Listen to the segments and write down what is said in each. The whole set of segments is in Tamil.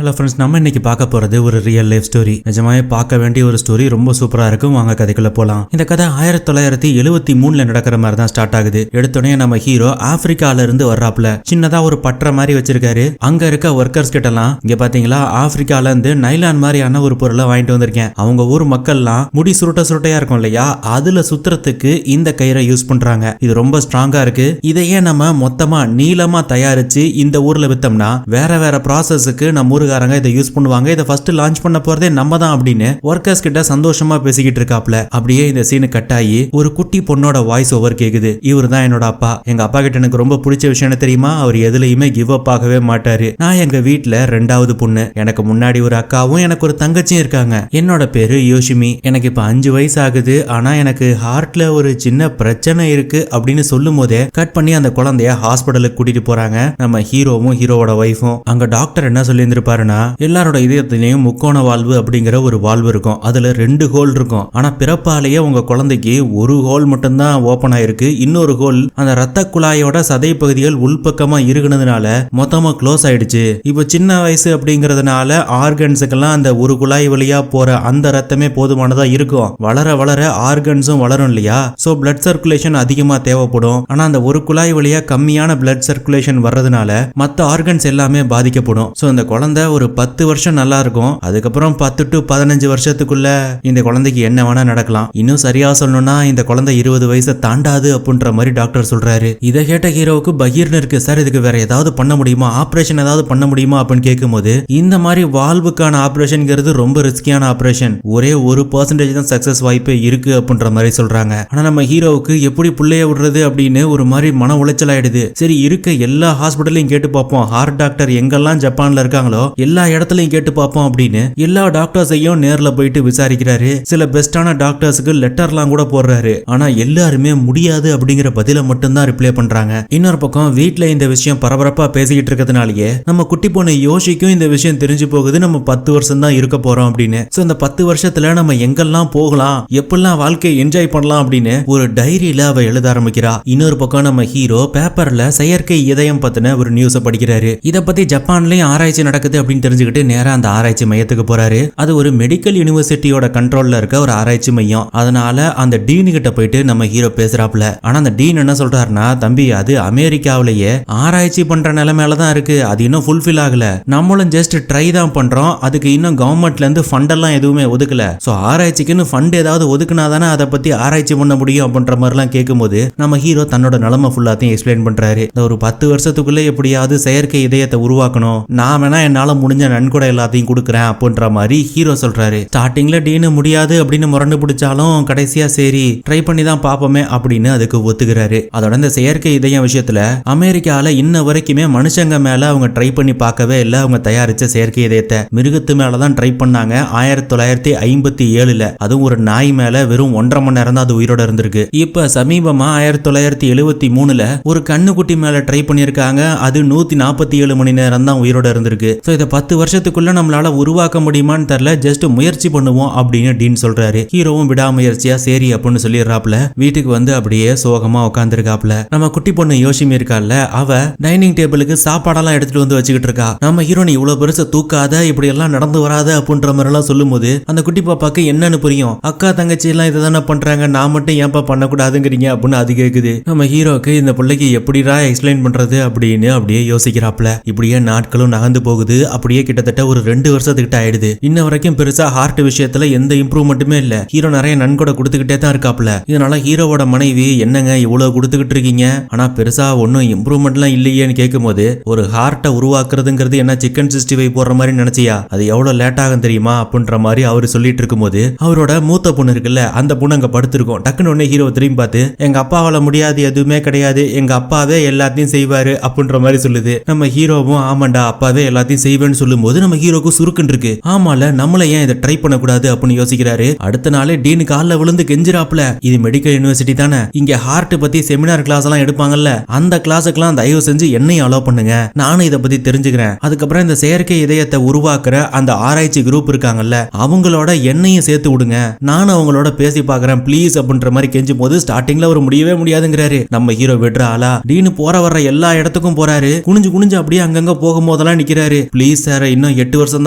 ஹலோ ஃப்ரெண்ட்ஸ், நம்ம இன்னைக்கு பார்க்க போறது ஒரு ரியல் லைஃப் ஸ்டோரி. நிஜமாவே பார்க்க வேண்டிய ஒரு ஸ்டோரி. ரொம்ப சூப்பரா இருக்கும். வாங்க கதைக்குள்ள போலாம். இந்த கதை 1973 நடக்கிற மாதிரி தான் ஸ்டார்ட் ஆகுது. எடுத்தோடனே நம்ம ஹீரோ ஆப்பிரிக்கால இருந்து வர்றாப்ல. சின்னதா ஒரு பற்ற மாதிரி வச்சிருக்காரு. அங்க இருக்க ஒர்க்கர்ஸ் கிட்டலாம், இங்க பாத்தீங்களா ஆப்பிரிக்கால இருந்து நைலான் மாதிரியான ஒரு பொருளை வாங்கிட்டு வந்திருக்கேன். அவங்க ஊர் மக்கள்லாம் முடி சுருட்டையா இருக்கும் இல்லையா, அதுல சுத்துறதுக்கு இந்த கயிறை யூஸ் பண்றாங்க. இது ரொம்ப ஸ்ட்ராங்கா இருக்கு. இதையே நம்ம மொத்தமா நீளமா தயாரிச்சு இந்த ஊர்ல வித்தோம்னா வேற வேற ப்ராசஸுக்கு நம்ம ஊருக்காரங்க இதை யூஸ் பண்ணுவாங்க. இதை ஃபர்ஸ்ட் லான்ச் பண்ண போறதே நம்ம தான் அப்படின்னு ஒர்க்கர்ஸ் கிட்ட சந்தோஷமா பேசிக்கிட்டு இருக்காப்ல. அப்படியே இந்த சீனு கட் ஆகி ஒரு குட்டி பொண்ணோட வாய்ஸ் ஓவர் கேக்குது. இவர் தான் என்னோட அப்பா. எங்க அப்பா கிட்ட எனக்கு ரொம்ப பிடிச்ச விஷயம் என்ன தெரியுமா, அவர் எதுலயுமே கிவ் அப் ஆகவே மாட்டாரு. நான் எங்க வீட்டுல 2வது பொண்ணு. எனக்கு முன்னாடி ஒரு அக்காவும் எனக்கு ஒரு தங்கச்சியும் இருக்காங்க. என்னோட பேரு யோஷிமி. எனக்கு இப்ப 5 வயசு ஆகுது. ஆனா எனக்கு ஹார்ட்ல ஒரு சின்ன பிரச்சனை இருக்கு அப்படின்னு சொல்லும் போதே கட் பண்ணி அந்த குழந்தைய ஹாஸ்பிட்டலுக்கு கூட்டிட்டு போறாங்க. நம்ம ஹீரோவும் ஹீரோவோட வைஃபும். அங்க டாக்டர் என்ன சொல்லி இருந்திருப்பாருன்னா, எல்லாரோட இதயத்திலையும் முக்கோண வாழ்வு அப்படிங்கிற ஒரு வாழ்வு இருக்கும். அதுல 2 ஹோல் இருக்கும். ஆனா பிறப்பாலேயே உங்க குழந்தைக்கு ஒரு ஹோல் மட்டும்தான் ஓபன் ஆயிருக்கு. இன்னொரு ஹோல் அந்த ரத்த குழாயோட சதை பகுதிகள் உள்பக்கமா இருக்குனதுனால மொத்தமா க்ளோஸ் ஆயிடுச்சு. இப்போ சின்ன வயசு அப்படிங்கறதுனால ஆர்கன்ஸுக்கெல்லாம் அந்த ஒரு குழாய் வழியா போற அந்த ரத்தமே போதுமானதா இருக்கும். வளர வளர ஆர்கன்ஸும் வளரும் இல்லையா, சோ பிளட் சர்க்குலேஷன் அதிகமா தேவைப்படும். ஆனா அந்த ஒரு குழாய் வழியா கம்மியான பிளட் சர்க்குலேஷன் வர்றதுனால மத்த ஆர்கன்ஸ் எல்லாமே பாதிக்கப்படும். சோ இந்த குழந்தை ஒரு 10 வருஷம் நல்லா இருக்கும். அதுக்கப்புறம் 10 to 15 வருஷத்துக்குள்ள இந்த குழந்தைக்கு என்ன வேணா நடக்கலாம். இன்னும் சரியா சொல்லணும்னா இந்த குழந்தை 20 வயசை தாண்டாது அப்படின்ற மாதிரி டாக்டர் சொல்றாரு. இதை கேட்ட ஹீரோவுக்கு பகீர்னு இருக்கு. சார், இதுக்கு வேற ஏதாவது பண்ண முடியுமா, ஆபரேஷன் ஏதாவது பண்ண முடியுமா அப்படின்னு கேட்கும்போது, இந்த மாதிரி வால்வுக்கான ஆபரேஷன்ங்கிறது ரொம்ப ரிஸ்கியான ஆபரேஷன். ஒரே 1% தான் சக்சஸ் வாய்ப்பே இருக்கு அப்படின்ற மாதிரி சொல்றாங்க. ஆனா நம்ம ஹீரோவுக்கு எப்படி புள்ளைய விடுறது அப்படின்னு ஒரு மாதிரி மன உளைச்சல் ஆயிடுது. சரி, இருக்க எல்லா ஹாஸ்பிட்டலையும் கேட்டு பார்ப்போம். ஹார்ட் டாக்டர் எங்கெல்லாம் ஜப்பான்ல இருக்காங்களோ எல்லா இடத்துலயும் கேட்டு பார்ப்போம் அப்படின்னு எல்லா டாக்டர்ஸையும் நேர்ல போயிட்டு விசாரிக்கிறாரு. சில பெஸ்டான டாக்டர்ஸுக்கு லெட்டர்லாம் கூட போடுறாரு. ஆனா எல்லாருமே முடியாது அப்படிங்கிற பதில மட்டும்தான் ரிப்ளை பண்றாங்க. இன்னொரு பக்கம் வீட்டுல இந்த விஷயம் பரபரப்பா பேசிக்கிட்டு இருக்கிறதுனாலயே நம்ம குட்டி பொண்ணு யோசிக்கும் இந்த விஷயம் தெரிஞ்சு போகுது. நம்ம 10 வருஷம் தான் இருக்க போறோம் அப்படின்னு. சோ இந்த 10 வருஷத்துல நம்ம எங்கெல்லாம் போகலாம், எப்பெல்லாம் வாழ்க்கையை என்ஜாய் பண்ணலாம் அப்படின்னு ஒரு டைரியில அவ எழுத ஆரம்பிக்கிறா. இன்னொரு பக்கம் நம்ம ஹீரோ பேப்பர்ல செயற்கை இதயம் பத்தின ஒரு நியூஸ படிக்கிறாரு. இத பத்தி ஜப்பான்லயும் ஆராய்ச்சி நடக்குது அப்படின்னு தெரிஞ்சுக்கிட்டு நேரா அந்த ஆராய்ச்சி மையத்துக்கு போறாரு. அது ஒரு மெடிக்கல் யூனிவர்சிட்டியோட கண்ட்ரோல்ல இருக்க ஒரு ஆராய்ச்சி மையம். அதனால அந்த டீன் கிட்ட போயிட்டு நம்ம ஹீரோ பேசுறாப்ல. ஆனா அந்த டீன் என்ன சொல்றாருன்னா, தம்பி அது அமெரிக்காவிலேயே ஆராய்ச்சி பண்ற நிலைமையில தான் இருக்கு. அது இன்னும் ஃபுல்ஃபில் ஆகல. நம்மளும் ஜஸ்ட் ட்ரை தான் பண்றோம். அதுக்கு இன்னும் கவர்மெண்ட்ல இருந்து ஃபண்ட் எல்லாம் எதுவுமே ஒதுக்கல. சோ ஆராய்ச்சிக்குன்னு ஃபண்ட் ஏதாவது ஒதுக்குனாதானே அதை பத்தி ஆராய்ச்சி பண்ண முடியும் அப்படின்ற மாதிரி எல்லாம் கேட்கும்போது நம்ம ஹீரோ தன்னோட நிலைமை ஃபுல்லாத்தையும் எக்ஸ்பிளைன் பண்றாரு. ஒரு 10 வருஷத்துக்குள்ள எப்படியாவது செயற்கை இதயத்தை உருவாக்கணும். நான் வேணா என்னால முடிஞ்ச நன்கொடை எல்லாத்தையும் கொடுக்குறேன் அப்படின்ற மாதிரி ஹீரோ சொல்றாரு. ஸ்டார்டிங்ல டீனு முடியாது அப்படின்னு முரண்டு பிடிச்சாலும் கடைசியா சரி ட்ரை பண்ணி தான் பாப்போமே அப்படின்னு அதுக்கு ஒத்துக்கிறாரு. அதோட இந்த செயற்கை இதயம் விஷயத்துல அமெரிக்கால இன்ன வரைக்குமே மனுஷங்க மேல அவங்க ட்ரை பண்ணி பார்க்கவே இல்லை. அவங்க தயாரிச்ச செயற்கை இதயத்தை மிருகத்து மேலதான் ட்ரை பண்ணாங்க 1957. அதுவும் ஒரு நாய் மேல வெறும் 1.5 மணி நேரம் தான் அது உயிரோட இருந்திருக்கு. இப்ப சமீபமா 1973 ஒரு கண்ணுக்குட்டி மேல ட்ரை பண்ணிருக்காங்க. அது 147 மணி நேரம் தான் உயிரோட இருந்திருக்கு. சோ இத 10 வருஷத்துக்குள்ள நம்மளால உருவாக்க முடியுமான்னு தெரியல, ஜஸ்ட் முயற்சி பண்ணுவோம் அப்படின்னு டீன் சொல்றாரு. ஹீரோவும் விடாமுயற்சியா சரி அப்படின்னு சொல்லிடுறாப்ல. வீட்டுக்கு வந்து அப்படியே சோகமா உட்காந்துருக்காப்ல. நம்ம குட்டி பொண்ணு யோசிமி இருக்கால, அவ டைனிங் டேபிளுக்கு சாப்பாடெல்லாம் எடுத்துட்டு வந்து வச்சுக்கிட்டு இருக்கா. நம்ம ஹீரோனி இவ்வளவு பெருசா தூக்காத, இப்படி எல்லாம் நடந்து வராத அப்படின்ற மாதிரி எல்லாம் சொல்லும் போது அந்த குட்டி பாப்பாக்கு என்னன்னு புரியும். அக்கா தங்கச்சி எல்லாம் இதுதானே பண்றாங்க, நான் மட்டும் ஏன்பா பண்ணக்கூடாதுங்கிறீங்க அப்படின்னு அது கேக்குது. நம்ம ஹீரோக்கு இந்த பிள்ளைக்கு எப்படிடா எக்ஸ்பிளைன் பண்றது அப்படின்னு அப்படியே யோசிக்கிறாப்ல. இப்படியே நாட்களும் நகர்ந்து போகுது. அப்படியே கிட்டத்தட்ட ஒரு 2 வருஷத்துக்கிட்ட ஆயிடுது. இன்ன வரைக்கும் பெருசா ஹார்ட் விஷயத்துல எந்த இம்ப்ரூவ்மெண்ட்டுமே இல்ல. ஹீரோ நிறைய நன்கொடை கொடுத்துக்கிட்டே தான் இருக்காப்ல. இதனால ஹீரோவோட மனைவி, என்னங்க இவ்வளவு கொடுத்துக்கிட்டு இருக்கீங்க, ஆனா பெருசா ஒன்னும் இம்ப்ரூவ்மெண்ட் எல்லாம் இல்லையேன்னு கேட்கும் போது, ஒரு ஹார்ட்டை உருவாக்குறதுங்கிறது என்ன சிக்கன் 65 போடுற மாதிரி நினைச்சியா, அது எவ்வளவு லேட் ஆகும் தெரியுமா அப்படின்ற மாதிரி அவரு சொல்லிட்டு இருக்கும்போது அவரோட மூத்த பொண்ணு இருக்குல்ல, அந்த பொண்ணு அங்க படுத்திருக்கும். டக்குன்னு உடனே ஹீரோ திரும்பி பார்த்து, எங்க அப்பாவால முடியாது எதுவுமே கிடையாது, எங்க அப்பாவே எல்லாத்தையும் செய்வாரு அப்படின்ற மாதிரி சொல்லுது. நம்ம ஹீரோவும் ஆமாண்டா அப்பாவே எல்லாத்தையும் செய்வேன்னு சொல்லும் போது நம்ம ஹீரோக்கு சுருக்குன்னு இருக்கு. ஆமால நம்மள ஏன் இதை ட்ரை பண்ணக்கூடாது அப்படின்னு யோசிக்கிறாரு. அடுத்த நாளே டீன் கால்ல விழுந்து கெஞ்சிராப்ல, இது மெடிக்கல் யூனிவர்சிட்டி தானே, இங்க ஹார்ட் பத்தி செமினார் கிளாஸ் எல்லாம் எடுப்பாங்கல்ல, அந்த கிளாஸுக்கெல்லாம் தயவு செஞ்சு என்னையும் அலோ பண்ணுங்க, நானும் இதை பத்தி தெரிஞ்சுக்கிறேன். அதுக்கப்புறம் இந்த செயற்கை இதயத்தை உருவாக்குற அந்த ஆராய்ச்சி குரூப் இருக்காங்கல்ல, அவங்களோட என்னையும் சேர்த்து விடுங்க, நானும் அவங்களோட பேசி பாக்குறேன் ப்ளீஸ் அப்படின்ற மாதிரி கெஞ்சும் போது ஸ்டார்டிங்ல ஒரு முடியவே முடியாதுங்கிறாரு. நம்ம ஹீரோ விடுற ஆளா டீன் போற வர்ற எல்லா இடத்துக்கும் போறாரு. குனிஞ்சு குனிஞ்சு அப்படியே அங்கங்க போகும்போதெல்லாம் நிக்கிறாரு. ப்ளீஸ் ப்ளீஸ் சார் இன்னும் 8 வருஷம்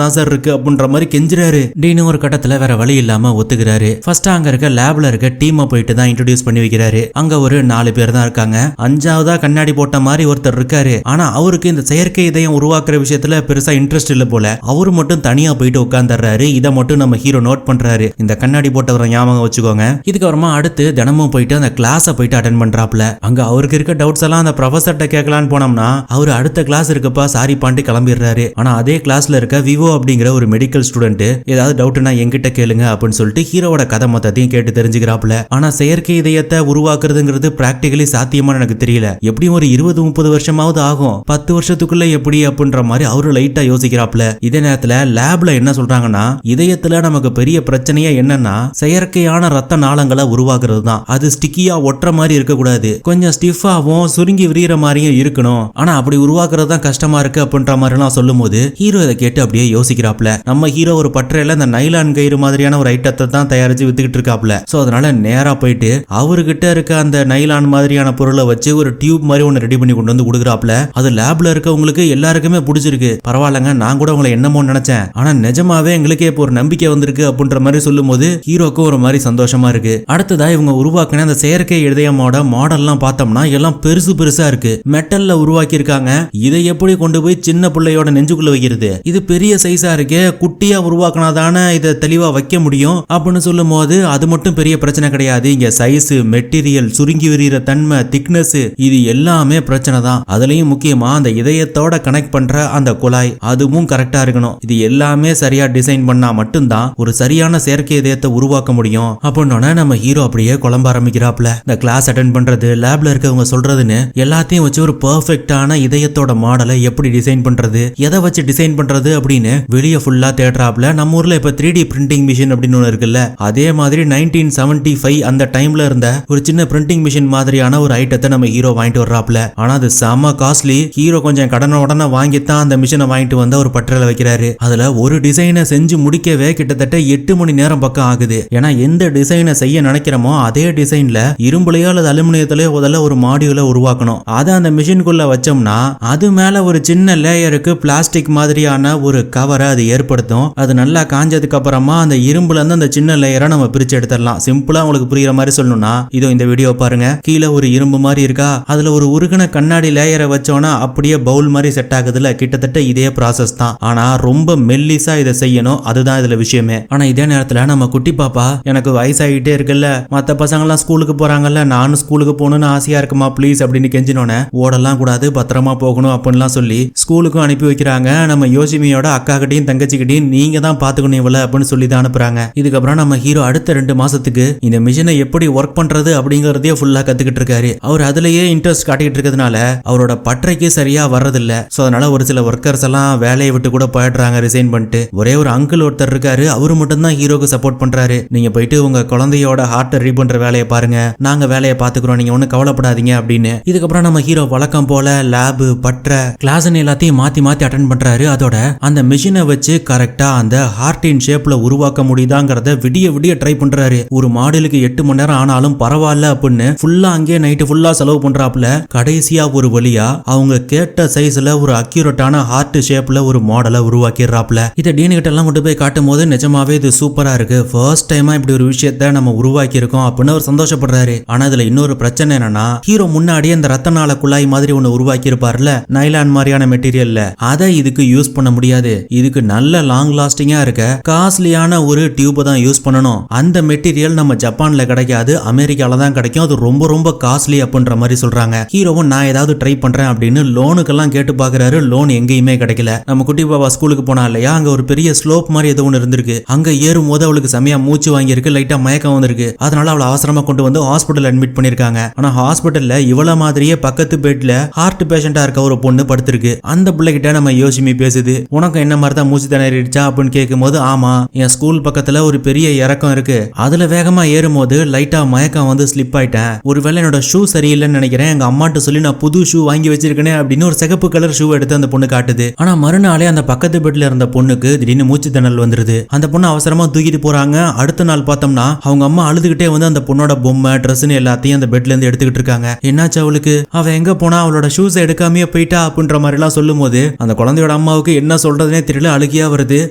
தான் சார் இருக்கு அப்படின்ற மாதிரி கெஞ்சுறாரு. டீனு ஒரு கட்டத்துல வேற வழி இல்லாம ஒத்துக்கிறாரு. ஃபர்ஸ்ட் அங்க இருக்க லேப்ல இருக்க டீமை போயிட்டு தான் இன்ட்ரோடியூஸ் பண்ணி வைக்கிறாரு. அங்க ஒரு 4 பேர் தான் இருக்காங்க. 5ஆவதா கண்ணாடி போட்ட மாதிரி ஒருத்தர் இருக்காரு. ஆனா அவருக்கு இந்த செயற்கை இதயம் உருவாக்குற விஷயத்துல பெருசா இன்ட்ரெஸ்ட் இல்ல போல. அவரு மட்டும் தனியா போயிட்டு உட்கார்ந்துறாரு. இதை மட்டும் நம்ம ஹீரோ நோட் பண்றாரு. இந்த கண்ணாடி போட்டவரை ஞாபகம் வச்சுக்கோங்க. இதுக்கப்புறமா அடுத்து தினமும் போயிட்டு அந்த கிளாஸ போயிட்டு அட்டென்ட் பண்றாப்ல. அங்க அவருக்கு இருக்க டவுட்ஸ் எல்லாம் அந்த ப்ரொஃபசர்ட்ட கேட்கலான்னு போனோம்னா அவரு அடுத்த கிளாஸ் இருக்குப்பா சாரி பாண்டி கிளம்பிடுறாரு. ஆனா அதே கிளாஸ்ல இருக்க விவோ அப்படிங்கிற ஒரு மெடிக்கல் ஸ்டூடெண்ட் ஏதாவது டவுட்னா என்கிட்ட கேளுங்க அப்படின்னு சொல்லிட்டு ஹீரோவோட கதை மொத்தத்தையும் கேட்டு தெரிஞ்சுக்கிறாப்ல. ஆனா செயற்கை இதயத்தை உருவாக்குறதுங்கிறது பிராக்டிகலி சாத்தியமா எனக்கு தெரியல. எப்படியும் ஒரு 20-30 வருஷமாவது ஆகும். 10 வருஷத்துக்குள்ள எப்படி அப்படின்ற மாதிரி அவரு லைட்டா யோசிக்கிறாப்ல. இதே நேரத்துல லேப்ல என்ன சொல்றாங்கன்னா இதயத்துல நமக்கு பெரிய பிரச்சனையே என்னன்னா செயற்கையான ரத்த நாளங்களை உருவாக்குறது தான். அது ஸ்டிக்கியா ஒட்டுற மாதிரி இருக்க கூடாது. கொஞ்சம் ஸ்டிஃபாவும் சுருங்கி விரிகிற மாதிரியும் இருக்கணும். ஆனா அப்படி உருவாக்குறது தான் கஷ்டமா இருக்கு அப்படின்ற மாதிரி எல்லாம் சொல்லும் போது ஹீரோ இதை கேட்டு அப்படியே யோசிக்கிறாப்ல. நம்ம ஹீரோ ஒரு பற்றையில இந்த நைலான் கயிறு மாதிரியான ஒரு ஐட்டத்தை தான் தயாரிச்சு வித்துக்கிட்டு இருக்காப்ல. சோ அதனால நேரா போயிட்டு அவர்கிட்ட இருக்க அந்த நைலான் மாதிரியான பொருளை வச்சு ஒரு டியூப் மாதிரி ஒன்னு ரெடி பண்ணி கொண்டு வந்து கொடுக்குறாப்ல. அது லேப்ல இருக்கவங்களுக்கு எல்லாருக்குமே பிடிச்சிருக்கு. பரவாயில்லங்க, நான் கூட உங்களை என்னமோ நினைச்சேன், ஆனா நிஜமாவே எங்களுக்கே இப்போ ஒரு நம்பிக்கை வந்திருக்கு அப்படின்ற மாதிரி சொல்லும் போது ஹீரோக்கு ஒரு மாதிரி சந்தோஷமா இருக்கு. அடுத்ததா இவங்க உருவாக்கின அந்த செயற்கை இதயமோட மாடல்லாம் பார்த்தோம்னா எல்லாம் பெருசு பெருசா இருக்கு. மெட்டல்ல உருவாக்கி இருக்காங்க. இதை எப்படி கொண்டு போய் சின்ன பிள்ளையோட நெஞ்சுக்குள்ள வைக்கிறது? இது பெரிய சைஸா இருக்கு. குட்டியா உருவாக்கினாதானே இதை தெளிவா வைக்க முடியும் அப்படின்னு சொல்லும் போது அது மட்டும் பெரிய பிரச்சனை கிடையாது. இங்க சைஸ், மெட்டீரியல், சுருங்கி விரிகிற தன்மை, திக்னஸ், இது எல்லாமே பிரச்சனை தான். அதுலயும் முக்கியமா அந்த இதயத்தோட கனெக்ட் பண்ற அந்த குழாய் அதுவும் கரெக்டா இருக்கணும். இது எல்லாமே சரியா டிசைன் பண்ணா மட்டும்தான் ஒரு சரியான செயற்கை இதயத்தை உருவாக்க முடியும் அப்படின்னு நம்ம ஹீரோ அப்படியே குழம்ப ஆரம்பிக்கிறாப்ல. இந்த கிளாஸ் அட்டென்ட் பண்றது, லேப்ல இருக்கவங்க சொல்றதுன்னு எல்லாத்தையும் வச்சு ஒரு பெர்ஃபெக்ட்டான இதயத்தோட மாடலை எப்படி டிசைன் பண்றது, எதை வச்சு டிசைன் பண்றது அப்படின்னு வெளியே ஃபுல்லா தேடுறாப்ல. நம்ம ஊர்ல இப்ப 3D பிரிண்டிங் மிஷின் அப்படின்னு ஒன்று இருக்குல்ல, அதே மாதிரி 1975 அந்த டைம்ல இருந்த ஒரு சின்ன பிரிண்டிங் மிஷின் மாதிரியான ஒரு ஐட்டத்தை நம்ம ஹீரோ வாங்கிட்டு வர்றாப்ல. ஆனா அது செம காஸ்ட்லி. ஹீரோ கொஞ்சம் உடனே வாங்கித்தான் அந்த மிஷினை வாங்கிட்டு வந்து ஒரு பட்டறையில வைக்கிறாரு. அதுல ஒரு டிசைனை செஞ்சு முடிக்கவே கிட்டத்தட்ட 8 மணி நேரம் பக்கம் ஆகுது. ஏன்னா எந்த டிசைனை செய்ய நினைக்கிறோமோ அதே டிசைன்ல இரும்புலையோ அல்லது அலுமினியத்திலேயோ முதல்ல ஒரு மாடியூலை உருவாக்கணும். அதை அந்த மிஷினுக்குள்ள வச்சோம்னா அது மேல ஒரு சின்ன லேயருக்கு பிளாஸ்டிக் மாதிரியான ஒரு கவரை அது ஏற்படுத்தும். அது நல்லா காஞ்சதுக்கு அப்புறமா அந்த இரும்புல இருந்து அந்த சின்ன லேயரை நம்ம பிரிச்சு எடுத்துடலாம். சிம்பிளா உங்களுக்கு புரியுற மாதிரி சொல்லணும்னா இதோ இந்த வீடியோ பாருங்க. கீழே ஒரு இரும்பு மாதிரி இருக்கா, அதுல ஒரு உருகின கண்ணாடி லேயரை வச்சோம்னா அப்படியே பவுல் மாதிரி செட் ஆகுதுல. கிட்டத்தட்ட இதே ப்ராசஸ் தான். ஆனா ரொம்ப மெல்லிசா இதை செய்யணும். அதுதான் இதுல விஷயமே. ஆனா இதே நேரத்துல நம்ம குட்டி பாப்பா எனக்கு வயசாகிட்டே இருக்குல்ல, மத்த பசங்க எல்லாம் ஸ்கூலுக்கு போறாங்கல்ல, நானும் ஸ்கூலுக்கு போகணும்னு ஆசையா இருக்குமா ப்ளீஸ் அப்படின்னு கெஞ்சினோன்னே ஓடலாம் கூடாது, பத்திரமா போகணும் அப்படின்லாம் சொல்லி ஸ்கூலுக்கும் அனுப்பி வைக்கிறாங்க. நம்ம யோசிமியோட அக்கா கிட்டையும் தங்கச்சிக்கிட்டையும் நீங்க தான் பாத்துக்கணும் இவள அப்படின்னு சொல்லி தான் அனுப்புறாங்க. இதுக்கப்புறம் நம்ம ஹீரோ அடுத்த 2 மாசத்துக்கு இந்த மிஷினை எப்படி ஒர்க் பண்றது அப்படிங்கறதையே ஃபுல்லா கத்துக்கிட்டு இருக்காரு. அவர் அதுலயே இன்ட்ரெஸ்ட் காட்டிக்கிட்டு இருக்கிறதுனால அவரோட பற்றைக்கு சரியா வர்றதில்ல. சோ அதனால ஒரு சில ஒர்க்கர்ஸ் எல்லாம் வேலையை விட்டு கூட போயிடுறாங்க ரிசைன் பண்ணிட்டு. ஒரே ஒரு அங்கிள் ஒருத்தர் இருக்காரு, அவரு மட்டும் தான் ஹீரோக்கு சப்போர்ட் பண்றாரு. நீங்க போயிட்டு உங்க குழந்தையோட ஹார்ட்டை ரீ பண்ற வேலையை பாருங்க, நாங்க வேலையை பாத்துக்கிறோம், நீங்க ஒன்னும் கவலைப்படாதீங்க அப்படின்னு. இதுக்கப்புறம் நம்ம ஹீரோ வழக்கம் போல லேபு, பற்ற, கிளாஸ் எல்லாத்தையும் மாத்தி மாத்தி அட்டென்ட் பண்றாரு. அதோட அந்த மிஷினை வச்சு கரெக்டா அந்த ஹார்ட்டின் ஷேப்ல உருவாக்க முடியுதாங்கிறத விடிய விடிய ட்ரை பண்றாரு. ஒரு மாடலுக்கு 8 மணி நேரம் ஆனாலும் பரவாயில்ல அப்படின்னு ஃபுல்லா அங்கே நைட்டு ஃபுல்லா செலவு பண்றாப்ல. கடைசியா ஒரு வழியா அவங்க கேட்ட சைஸ்ல ஒரு அக்யூரேட்டான ஹார்ட் ஷேப்ல ஒரு மாடலை உருவாக்கிடுறாப்ல. இதை டீன் கிட்ட எல்லாம் கொண்டு போய் காட்டும் போது நிஜமாவே இது சூப்பரா இருக்கு, ஃபர்ஸ்ட் டைமா இப்படி ஒரு விஷயத்த நம்ம உருவாக்கி இருக்கோம் அப்படின்னு அவர் சந்தோஷப்படுறாரு. ஆனா இதுல இன்னொரு பிரச்சனை என்னன்னா ஹீரோ முன்னாடியே அந்த ரத்த நாள குழாய் மாதிரி ஒன்னு உருவாக்கி இருப்பார்ல, நைலான் மாதிரியான மெட்டீரியல்ல, அதை இதுக்கு யூஸ் பண்ண முடியாது. இதுக்கு நல்ல லாங் லாஸ்டிங்கா இருக்க காஸ்ட்லியான ஒரு டியூப் தான் யூஸ் பண்ணணும். அந்த மெட்டீரியல் நம்ம ஜப்பான்ல கிடைக்காது, அமெரிக்கால தான் கிடைக்கும். அது ரொம்ப ரொம்ப காஸ்ட்லி அப்படின்ற மாதிரி சொல்றாங்க. ஹீரோவும் நான் ஏதாவது ட்ரை பண்றேன் அப்படின்னு லோனுக்கெல்லாம் கேட்டு பாக்குறாரு. லோன் எங்கேயுமே கிடைக்கல. நம்ம குட்டி பாபா ஸ்கூலுக்கு போனா இல்லையா, அங்க ஒரு பெரிய ஸ்லோப் மாதிரி ஏதோ ஒன்று இருந்திருக்கு. அங்க ஏறும் போது அவளுக்கு செமையா மூச்சு வாங்கியிருக்கு, லைட்டா மயக்கம் வந்திருக்கு. அதனால அவளை அவசரமா கொண்டு வந்து ஹாஸ்பிட்டல் அட்மிட் பண்ணிருக்காங்க. ஆனா ஹாஸ்பிட்டல்ல இவள மாதிரியே பக்கத்து பெட்ல ஹார்ட் பேஷண்டா இருக்க ஒரு பொண்ணு படுத்திருக்கு. அந்த பிள்ளைகிட்ட நம்ம யோசிமி பேசுது, உனக்கு என்ன மாதிரி தான் மூச்சு திணறிடுச்சா அப்படின்னு கேட்கும் போது, ஆமா என் ஸ்கூல் பக்கத்துல ஒரு பெரிய இறக்கம் இருக்கு, அதுல வேகமா ஏறும் போது லைட்டா மயக்கம் வந்து ஸ்லிப் ஆயிட்டேன். ஒருவேளை என்னோட ஷூ சரியில்லைன்னு நினைக்கிறேன், எங்க அம்மாட்ட சொல்லி நான் புது ஷூ வாங்கி வச்சிருக்கேன் அப்படின்னு ஒரு சிகப்பு கலர் ஷூ எடுத்து அந்த பொண்ணு காட்டுது. ஆனா மறுநாளே அந்த பக்கத்து பெட்ல இருந்த பொண்ணுக்கு திடீர்னு மூச்சு திணறல் வந்துருது. அந்த பொண்ணு அவசரமா தூக்கிட்டு போறாங்க. அடுத்த நாள் பார்த்தோம்னா அவங்க அம்மா அழுதுகிட்டே வந்து அந்த பொண்ணோட பொம்மை, ட்ரெஸ்ன்னு எல்லாத்தையும் அந்த பெட்ல இருந்து எடுத்துக்கிட்டு இருக்காங்க. என்னாச்சு அவளுக்கு, அவ எங்க போனா, அவளோட ஷூஸ் எடுக்காமயே போயிட்டா அப்படின்ற மாதிரி எல்லாம் சொல்லும் போது அந்த குழந்தையோட அம்மாவுக்கு என்ன சொல்றதுனே தெரியல, அழுகியா வருது.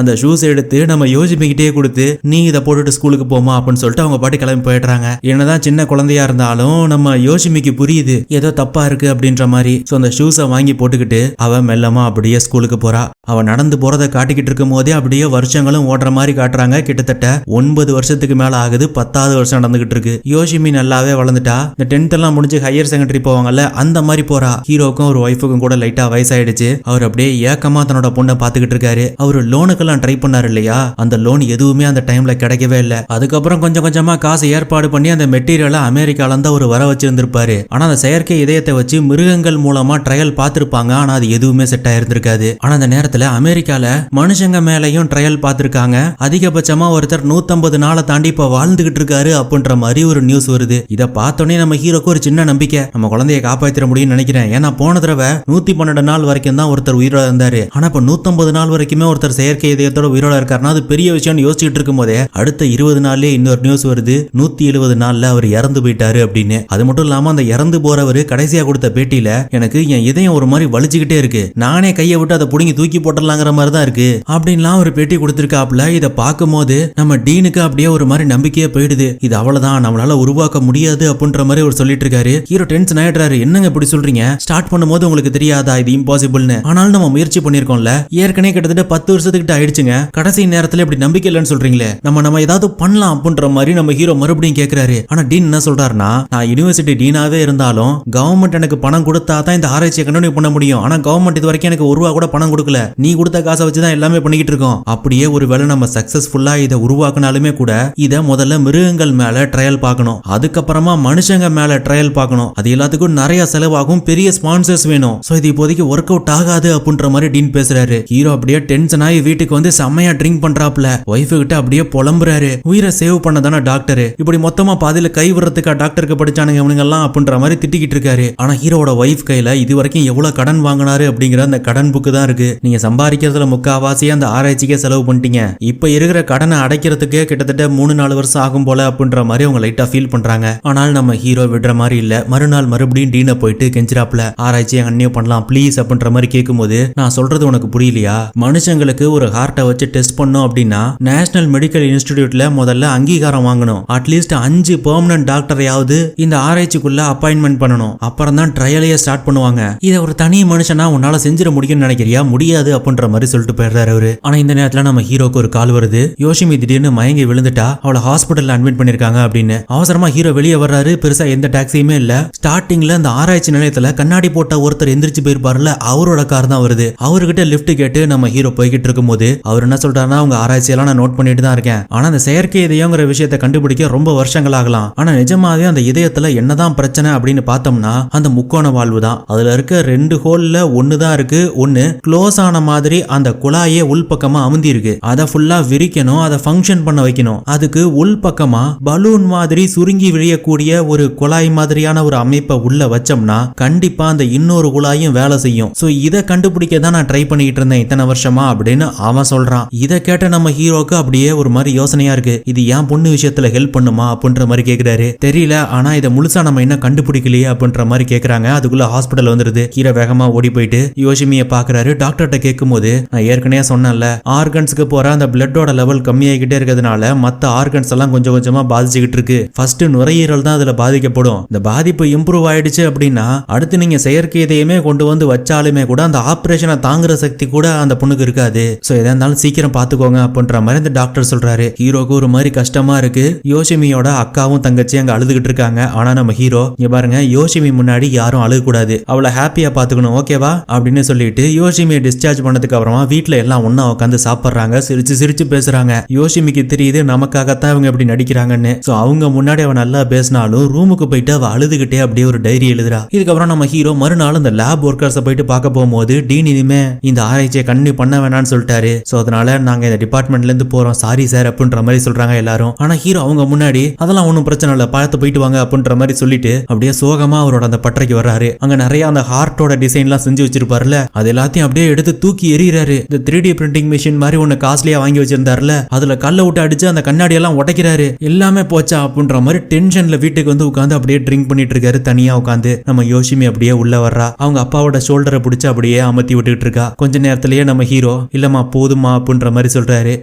அந்த ஷூஸ் எடுத்து நம்ம யோசிமிக்கிட்டே கொடுத்து நீ இதை போட்டுட்டு ஸ்கூலுக்கு போமா அப்படின்னு சொல்லிட்டு அவங்க பாட்டு கிளம்பி போயிடுறாங்க. என்னதான் சின்ன குழந்தையா இருந்தாலும் நம்ம யோசிமிக்கு புரியுது ஏதோ தப்பா இருக்கு அப்படின்ற மாதிரி. சோ அந்த ஷூஸை வாங்கி போட்டுக்கிட்டு அவ மெல்லமா அப்படியே ஸ்கூலுக்கு போறா. அவ நடந்து போறதை காட்டிக்கிட்டு இருக்கும் போதே அப்படியே வருஷங்களும் ஓடுற மாதிரி காட்டுறாங்க. கிட்டத்தட்ட 9 வருஷத்துக்கு மேல ஆகுது. 10வது வருஷம் நடந்துகிட்டு இருக்கு. யோசிமி நல்லாவே வளர்ந்துட்டா. இந்த 10th எல்லாம் முடிஞ்சு ஹையர் செகண்டரி போவாங்கல்ல, அந்த மாதிரி போறா. ஹீரோக்கும் ஒரு ஒய்ஃபுக்கும் கூட லைட்டா வயசாயிடுச்சு. அவர் அப்படியே ஏக்கமா தன்னோட பொண்ணை பாத்துக்கிட்டு இருக்காரு. அவரு லோனுக்கெல்லாம் ட்ரை பண்ணாரு இல்லையா, அந்த லோன் எதுவுமே அந்த டைம்ல கிடைக்கவே இல்லை. அதுக்கப்புறம் கொஞ்சம் கொஞ்சமா காசு ஏற்பாடு பண்ணி அந்த மெட்டீரியலை அமெரிக்கால இருந்து அவர் வர வச்சிருந்திருப்பாரு. ஆனா அந்த செயற்கை இதயத்தை வச்சு மிருகங்கள் மூலமா ட்ரையல் பார்த்திருப்பாங்க. ஆனா அது எதுவுமே செட் ஆயிருந்திருக்காது. ஆனா அந்த நேரத்துல அமெரிக்கால மனுஷங்க மேலையும் ட்ரையல் பார்த்திருக்காங்க. அதிகபட்சமா ஒருத்தர் 150 நாளை தாண்டி இப்ப வாழ்ந்துகிட்டு இருக்காரு அப்படின்ற மாதிரி ஒரு நியூஸ் வருது. இதை பார்த்தோன்னே நம்ம ஹீரோக்கு ஒரு சின்ன நம்பிக்கை, நம்ம குழந்தைய காப்பாத்திர முடியும்னு நினைக்கிறேன். ஏன்னா போன தடவை 112 நாள் வரைக்கும் தான் ஒருத்தர் உயிரோட இருந்தாரு. ஆனா இப்ப 150 நாள் வரைக்குமே ஒருத்தர் செயற்கை இதயத்தோட உயிரோட இருக்காருன்னா அது பெரிய விஷயம்னு யோசிச்சுட்டு இருக்கும் போதே அடுத்த 20 நாள்லயே இன்னொரு நியூஸ் வருது, 170 நாள்ல அவர் இறந்து போயிட்டாரு அப்படின்னு. அது மட்டும் இல்லாம அந்த இறந்து போறவர் கடைசியா கொடுத்த பேட்டியில எனக்கு என் இதயம் ஒரு மாதிரி வலிச்சுக்கிட்டே இருக்கு, நானே கையை விட்டு அதை புடுங்கி தூக்கி போட்டலாங்கிற மாதிரி தான் இருக்கு அப்படின்லாம் ஒரு பேட்டி கொடுத்திருக்காப்ல. இதை பார்க்கும்போது நம்ம டீனுக்கு அப்படியே ஒரு மாதிரி நம்பிக்கையே போயிடுது. இது அவ்வளவுதான், நம்மளால உருவாக்க முடியாது அப்படின்ற மாதிரி அவர் சொல்லிட்டு இருக்காரு. ஹீரோ டென்ஷன் ஆயிடுறாரு. என்னங்க இப்படி சொல்றீங்க, ஸ்டார்ட் பண்ணும்போது உங்களுக்கு தெரியாதா இது இம்பாசிபிள்னு? ஆனாலும் நம்ம முயற்சி பண்ணிருக்கோம்ல, ஏற்கனவே கிட்டத்தட்ட 10 வருஷத்துக்கிட்ட ஆயிடுச்சுங்க, கடைசி நேரத்துல இப்படி நம்பிக்கை இல்லைன்னு சொல்றீங்களே, நம்ம ஏதாவது பண்ணலாம் அப்படின்ற மாதிரி நம்ம ஹீரோ மறுபடியும் கேட்கிறாரு. ஆனா டீன் என்ன சொல்றாருன்னா, நான் யூனிவர்சிட்டி டீனாவே இருந்தாலும் கவர்மெண்ட் எனக்கு பணம் கொடுத்தா தான் இந்த ஆராய்ச்சியை கண்டினியூ பண்ண முடியும். ஆனா கவர்மெண்ட் இது வரைக்கும் எனக்கு ₹1 கூட பணம் கொடுக்கல, நீ கொடுத்த காசை வச்சுதான் எல்லாமே பண்ணிக்கிட்டு இருக்கோம். அப்படியே ஒருவேளை நம்ம சக்சஸ்ஃபுல்லா இதை உருவாக்கினாலுமே கூட இதை முதல்ல மிருகங்கள் மேல ட்ரையல் பார்க்கணும், அதுக்கப்புறமா மனுஷங்க மேல ட்ரையல் பார்க்கணும், அது எல்லாத்துக்கும் நிறைய செலவாகும், பெரிய ஸ்பான்சர்ஸ் வேணும். சோ இது இப்போதைக்கு ஒர்க் அவுட் ஆகாது அப்படின்ற மாதிரி டீன் பேசுறாரு. ஹீரோ அப்படியே டென்ஷன் ஆகி வீட்டுக்கு வந்து செம்மையா ட்ரிங்க் பண்றாப்ல. ஒய்ஃபு கிட்ட அப்படியே புலம்புறாரு, உயிரை சேவ் பண்ணதானே டாக்டர், இப்படி மொத்தமா பாதியில கை விடுறதுக்கா டாக்டருக்கு படிச்சானுங்க இவனுங்க எல்லாம் அப்படின்ற மாதிரி திட்டிக்கிட்டு இருக்காரு. ஆனா ஹீரோட ஒய்ஃப் கையில இது வரைக்கும் எவ்வளவு கடன் வாங்கினாரு அப்படிங்கிற அந்த கடன் புக்கு தான் இருக்கு. நீங்க சம்பாதிக்கிறதுல முக்காவாசி அந்த ஆராய்ச்சிக்கே செலவு பண்ணிட்டீங்க, இப்ப இருக்கிற கடனை அடைக்கிறதுக்கு கிட்டத்தட்ட 3-4 வருஷம் ஆகும் போல அப்படின்ற மாதிரி அவங்க லைட்டா ஃபீல் பண்றாங்க. ஆனால் நம்ம ஹீரோ விடுற மாதிரி இல்ல. மறுநாள் மறுபடியும் டீனை போயிட்டு கெஞ்சிராப்ல, ஆராய்ச்சியை கண்டினியூ பண்ணலாம் ப்ளீஸ் அப்படின்ற மாதிரி கேட்கும்போது, நான் சொல்றது உனக்கு புரியலையா, மனுஷங்களுக்கு ஒரு ஹார்ட்டை வச்சு டெஸ்ட் பண்ணோம் அப்படின்னா நேஷனல் மெடிக்கல் இன்ஸ்டிடியூட்ல முதல்ல அங்கீகாரம் வாங்கணும், அட்லீஸ்ட் 5 பெர்மனன்ட் டாக்டரையாவது இந்த ஆராய்ச்சிக்குள்ள அப்பாயின்மெண்ட் பண்ணணும், அப்புறம் தான் ட்ரையலையே ஸ்டார்ட் பண்ணுவாங்க. இதை ஒரு தனி மனுஷனா உன்னால செஞ்சிட முடியும்னு நினைக்கிறியா, முடியாது அப்படின்ற மாதிரி சொல்லிட்டு போயிடுறாரு அவரு. ஆனா இந்த நேரத்துல நம்ம ஹீரோக்கு ஒரு கால் வருது, யோசிமி திடீர்னு மயங்கி விழுந்துட்டா, அவளை ஹாஸ்பிட்டல்ல அட்மிட் பண்ணிருக்காங்க அப்படின்னு. அவசரமா ஹீரோ வெளியே வர்றாரு. பெருசா எந்த டாக்ஸியுமே இல்ல. ஸ்டார்டிங்ல அந்த ஆராய்ச்சி நிலையத்துல கண்ணாடி போட்ட ஒருத்தர் எந்திரிச்சு போயிருப்பாருல, அவரோட கார் தான் வருது. அவர்கிட்ட லிஃப்ட் கேட்டு நம்ம ஹீரோ போய்கிட்டு இருக்கும் போது அவர் என்ன சொல்றாருன்னா, உங்க ஆராய்ச்சியெல்லாம் நான் நோட் பண்ணிட்டு தான் இருக்கேன், ஆனா அந்த செயற்கை இதயங்கிற விஷயத்தை கண்டுபிடிக்க ரொம்ப வருஷங்கள் ஆகலாம், ஆனா நிஜமாவே அந்த இதயத்துல என்னதான் பிரச்சனை அப்படின்னு பார்த்தோம்னா அந்த முக்கோண வாழ்வு தான். அதுல இருக்க 2 ஹோல்ல ஒன்னு தான் இருக்கு, ஒன்னு க்ளோஸ் ஆன மாதிரி அந்த குழாயே உள்பக்கமா அமுந்தி இருக்கு, அதை ஃபுல்லா விரிக்கணும், அதை ஃபங்க்ஷன் பண்ண வைக்கணும். அதுக்கு உள்பக்கமா பலூன் மாதிரி சுருங்கி விழியக்கூடிய ஒரு குழாய் மாதிரியான ஒரு அமைப்பை உள்ள வச்சோம்னா கண்டிப்பா அந்த இன்னொரு குழாயும் வேலை செய்யும். சோ இதை கண்டுபிடிக்க தான் நான் ட்ரை பண்ணிட்டு இருந்தேன் இத்தனை வருஷமா அப்படின்னு அவன் சொல்றான். இதை கேட்ட நம்ம ஹீரோக்கு அப்படியே ஒரு மாதிரி யோசனையா இருக்கு, இது ஏன் பொண்ணு விஷயத்துல ஹெல்ப் பண்ணுமா அப்படின்ற மாதிரி கேக்குறாரு. தெரியல, ஆனா இதை முழுசா நம்ம என்ன கண்டுபிடிக்கலையே அப்படின்ற மாதிரி கேக்குறாங்க. அதுக்குள்ள ஹாஸ்பிட்டல் வந்துருது. ஹீரோ வேகமா ஓடி போயிட்டு யோசிமியை பாக்குறாரு. டாக்டர்கிட்ட கேட்கும் போது, நான் ஏற்கனவே சொன்னேன்ல, ஆர்கன்ஸ்க்கு போற அந்த பிளட்டோட லெவல் கம்மியாகிட்டே இருக்கிறதுனால மத்த ஆர்கன்ஸ் எல்லாம் கொஞ்சம் கொஞ்சமா பாதிச்சுக்கிட்டு இருக்கு. ஃபர்ஸ்ட் நுரையீரல் தான் அதுல பாதிக்கப்படும். இந்த பாதிப்பு இம்ப்ரூவ் ஆயிடுச்சு அப்படின்னா அடுத்து நீங்க செயற்கை இதயமே கொண்டு வந்து வச்சாலுமே கூட அந்த ஆபரேஷனை தாங்குற சக்தி கூட அந்த பொண்ணுக்கு இருக்காது. சோ எதா இருந்தாலும் சீக்கிரம் பாத்துக்கோங்க அப்படின்ற மாதிரி இந்த டாக்டர் சொல்றாரு. ஹீரோக்கு ஒரு மாதிரி கஷ்டமா இருக்கு. யோசிமியோட அக்காவும் தங்கச்சி அங்க அழுதுகிட்டு இருக்காங்க. ஆனா நம்ம ஹீரோ, இங்க பாருங்க, யோசிமி முன்னாடி யாரும் அழுக கூடாது, அவளை ஹாப்பியா பாத்துக்கணும், ஓகேவா அப்படின்னு சொல்லிட்டு யோசிமியை டிஸ்சார்ஜ் பண்ணதுக்கு அப்புறமா வீட்டுல எல்லாம் ஒன்னா உட்காந்து சாப்பிடுறாங்க, சிரிச்சு சிரிச்சு பேசுறாங்க. யோசிமிக்கு தெரியுது நமக்காகத்தான் இவங்க இப்படி நடிக்கிறாங்கன்னு. சோ அவங்க முன்னாடி அவன் நல்லா பேசினாலும் ரூமுக்கு போயிட்டு அவ அழுதுகிட்டே அப்படியே ஒரு டைரி எழுதுறா. இதுக்கப்புறம் நம்ம ஹீரோ மறுநாள் இந்த லேப் ஒர்க்கர்ஸை போயிட்டு பார்க்க போகும்போது, டீன் இனிமே இந்த ஆராய்ச்சியை கண்டினியூ பண்ண வேணாம்னு சொல்லிட்டாரு. சோ அதனால நாங்க இந்த டிபார்ட்மெண்ட்ல இருந்து போறோம், சாரி சார் அப்படின்ற மாதிரி சொல்றாங்க எல்லாரும். ஆனா ஹீரோ அவங்க முன்னாடி அதெல்லாம் ஒன்னும் பிரச்சனை இல்ல, பார்த்து போயிட்டு வாங்க அப்படின்ற மாதிரி சொல்லிட்டு அப்படியே சோகமா அவரோட அந்த பட்டறைக்கு வர்றாரு. அங்க நிறைய அந்த ஹார்ட்டோட டிசைன் எல்லாம் செஞ்சு வச்சிருப்பாருல, அது எல்லாத்தையும் அப்படியே எடுத்து தூக்கி எறிகிறாரு. இந்த 3D பிரிண்டிங் மிஷின் மாதிரி ஒன்னு காஸ்ட்லியா வாங்கி வச்சிருந்தாருல, அதுல கல்ல விட்டு அடிச்சு அந்த கண்ணாடி எல்லாம் உடைக்கிறாரு. எல்லாமே போச்சா அப்படின்ற மாதிரி டென்ஷன்ல வீட்டுக்கு வந்து உட்காந்து அப்படியே ட்ரிங்க் பண்ணிட்டு இருக்காரு தனியா உட்காந்து. நம்ம யோசிமி அப்படியே உள்ள வர்றா. அவங்க அப்பாவோட ஷோல்டரை பிடிச்சு அப்படியே அமர்த்தி விட்டுட்டு அழுதுகிட்டு இருக்கா. கொஞ்ச நேரத்திலேயே நம்ம ஹீரோ இல்லம்மா போதுமா அப்படின்ற மாதிரி சொல்றாரு.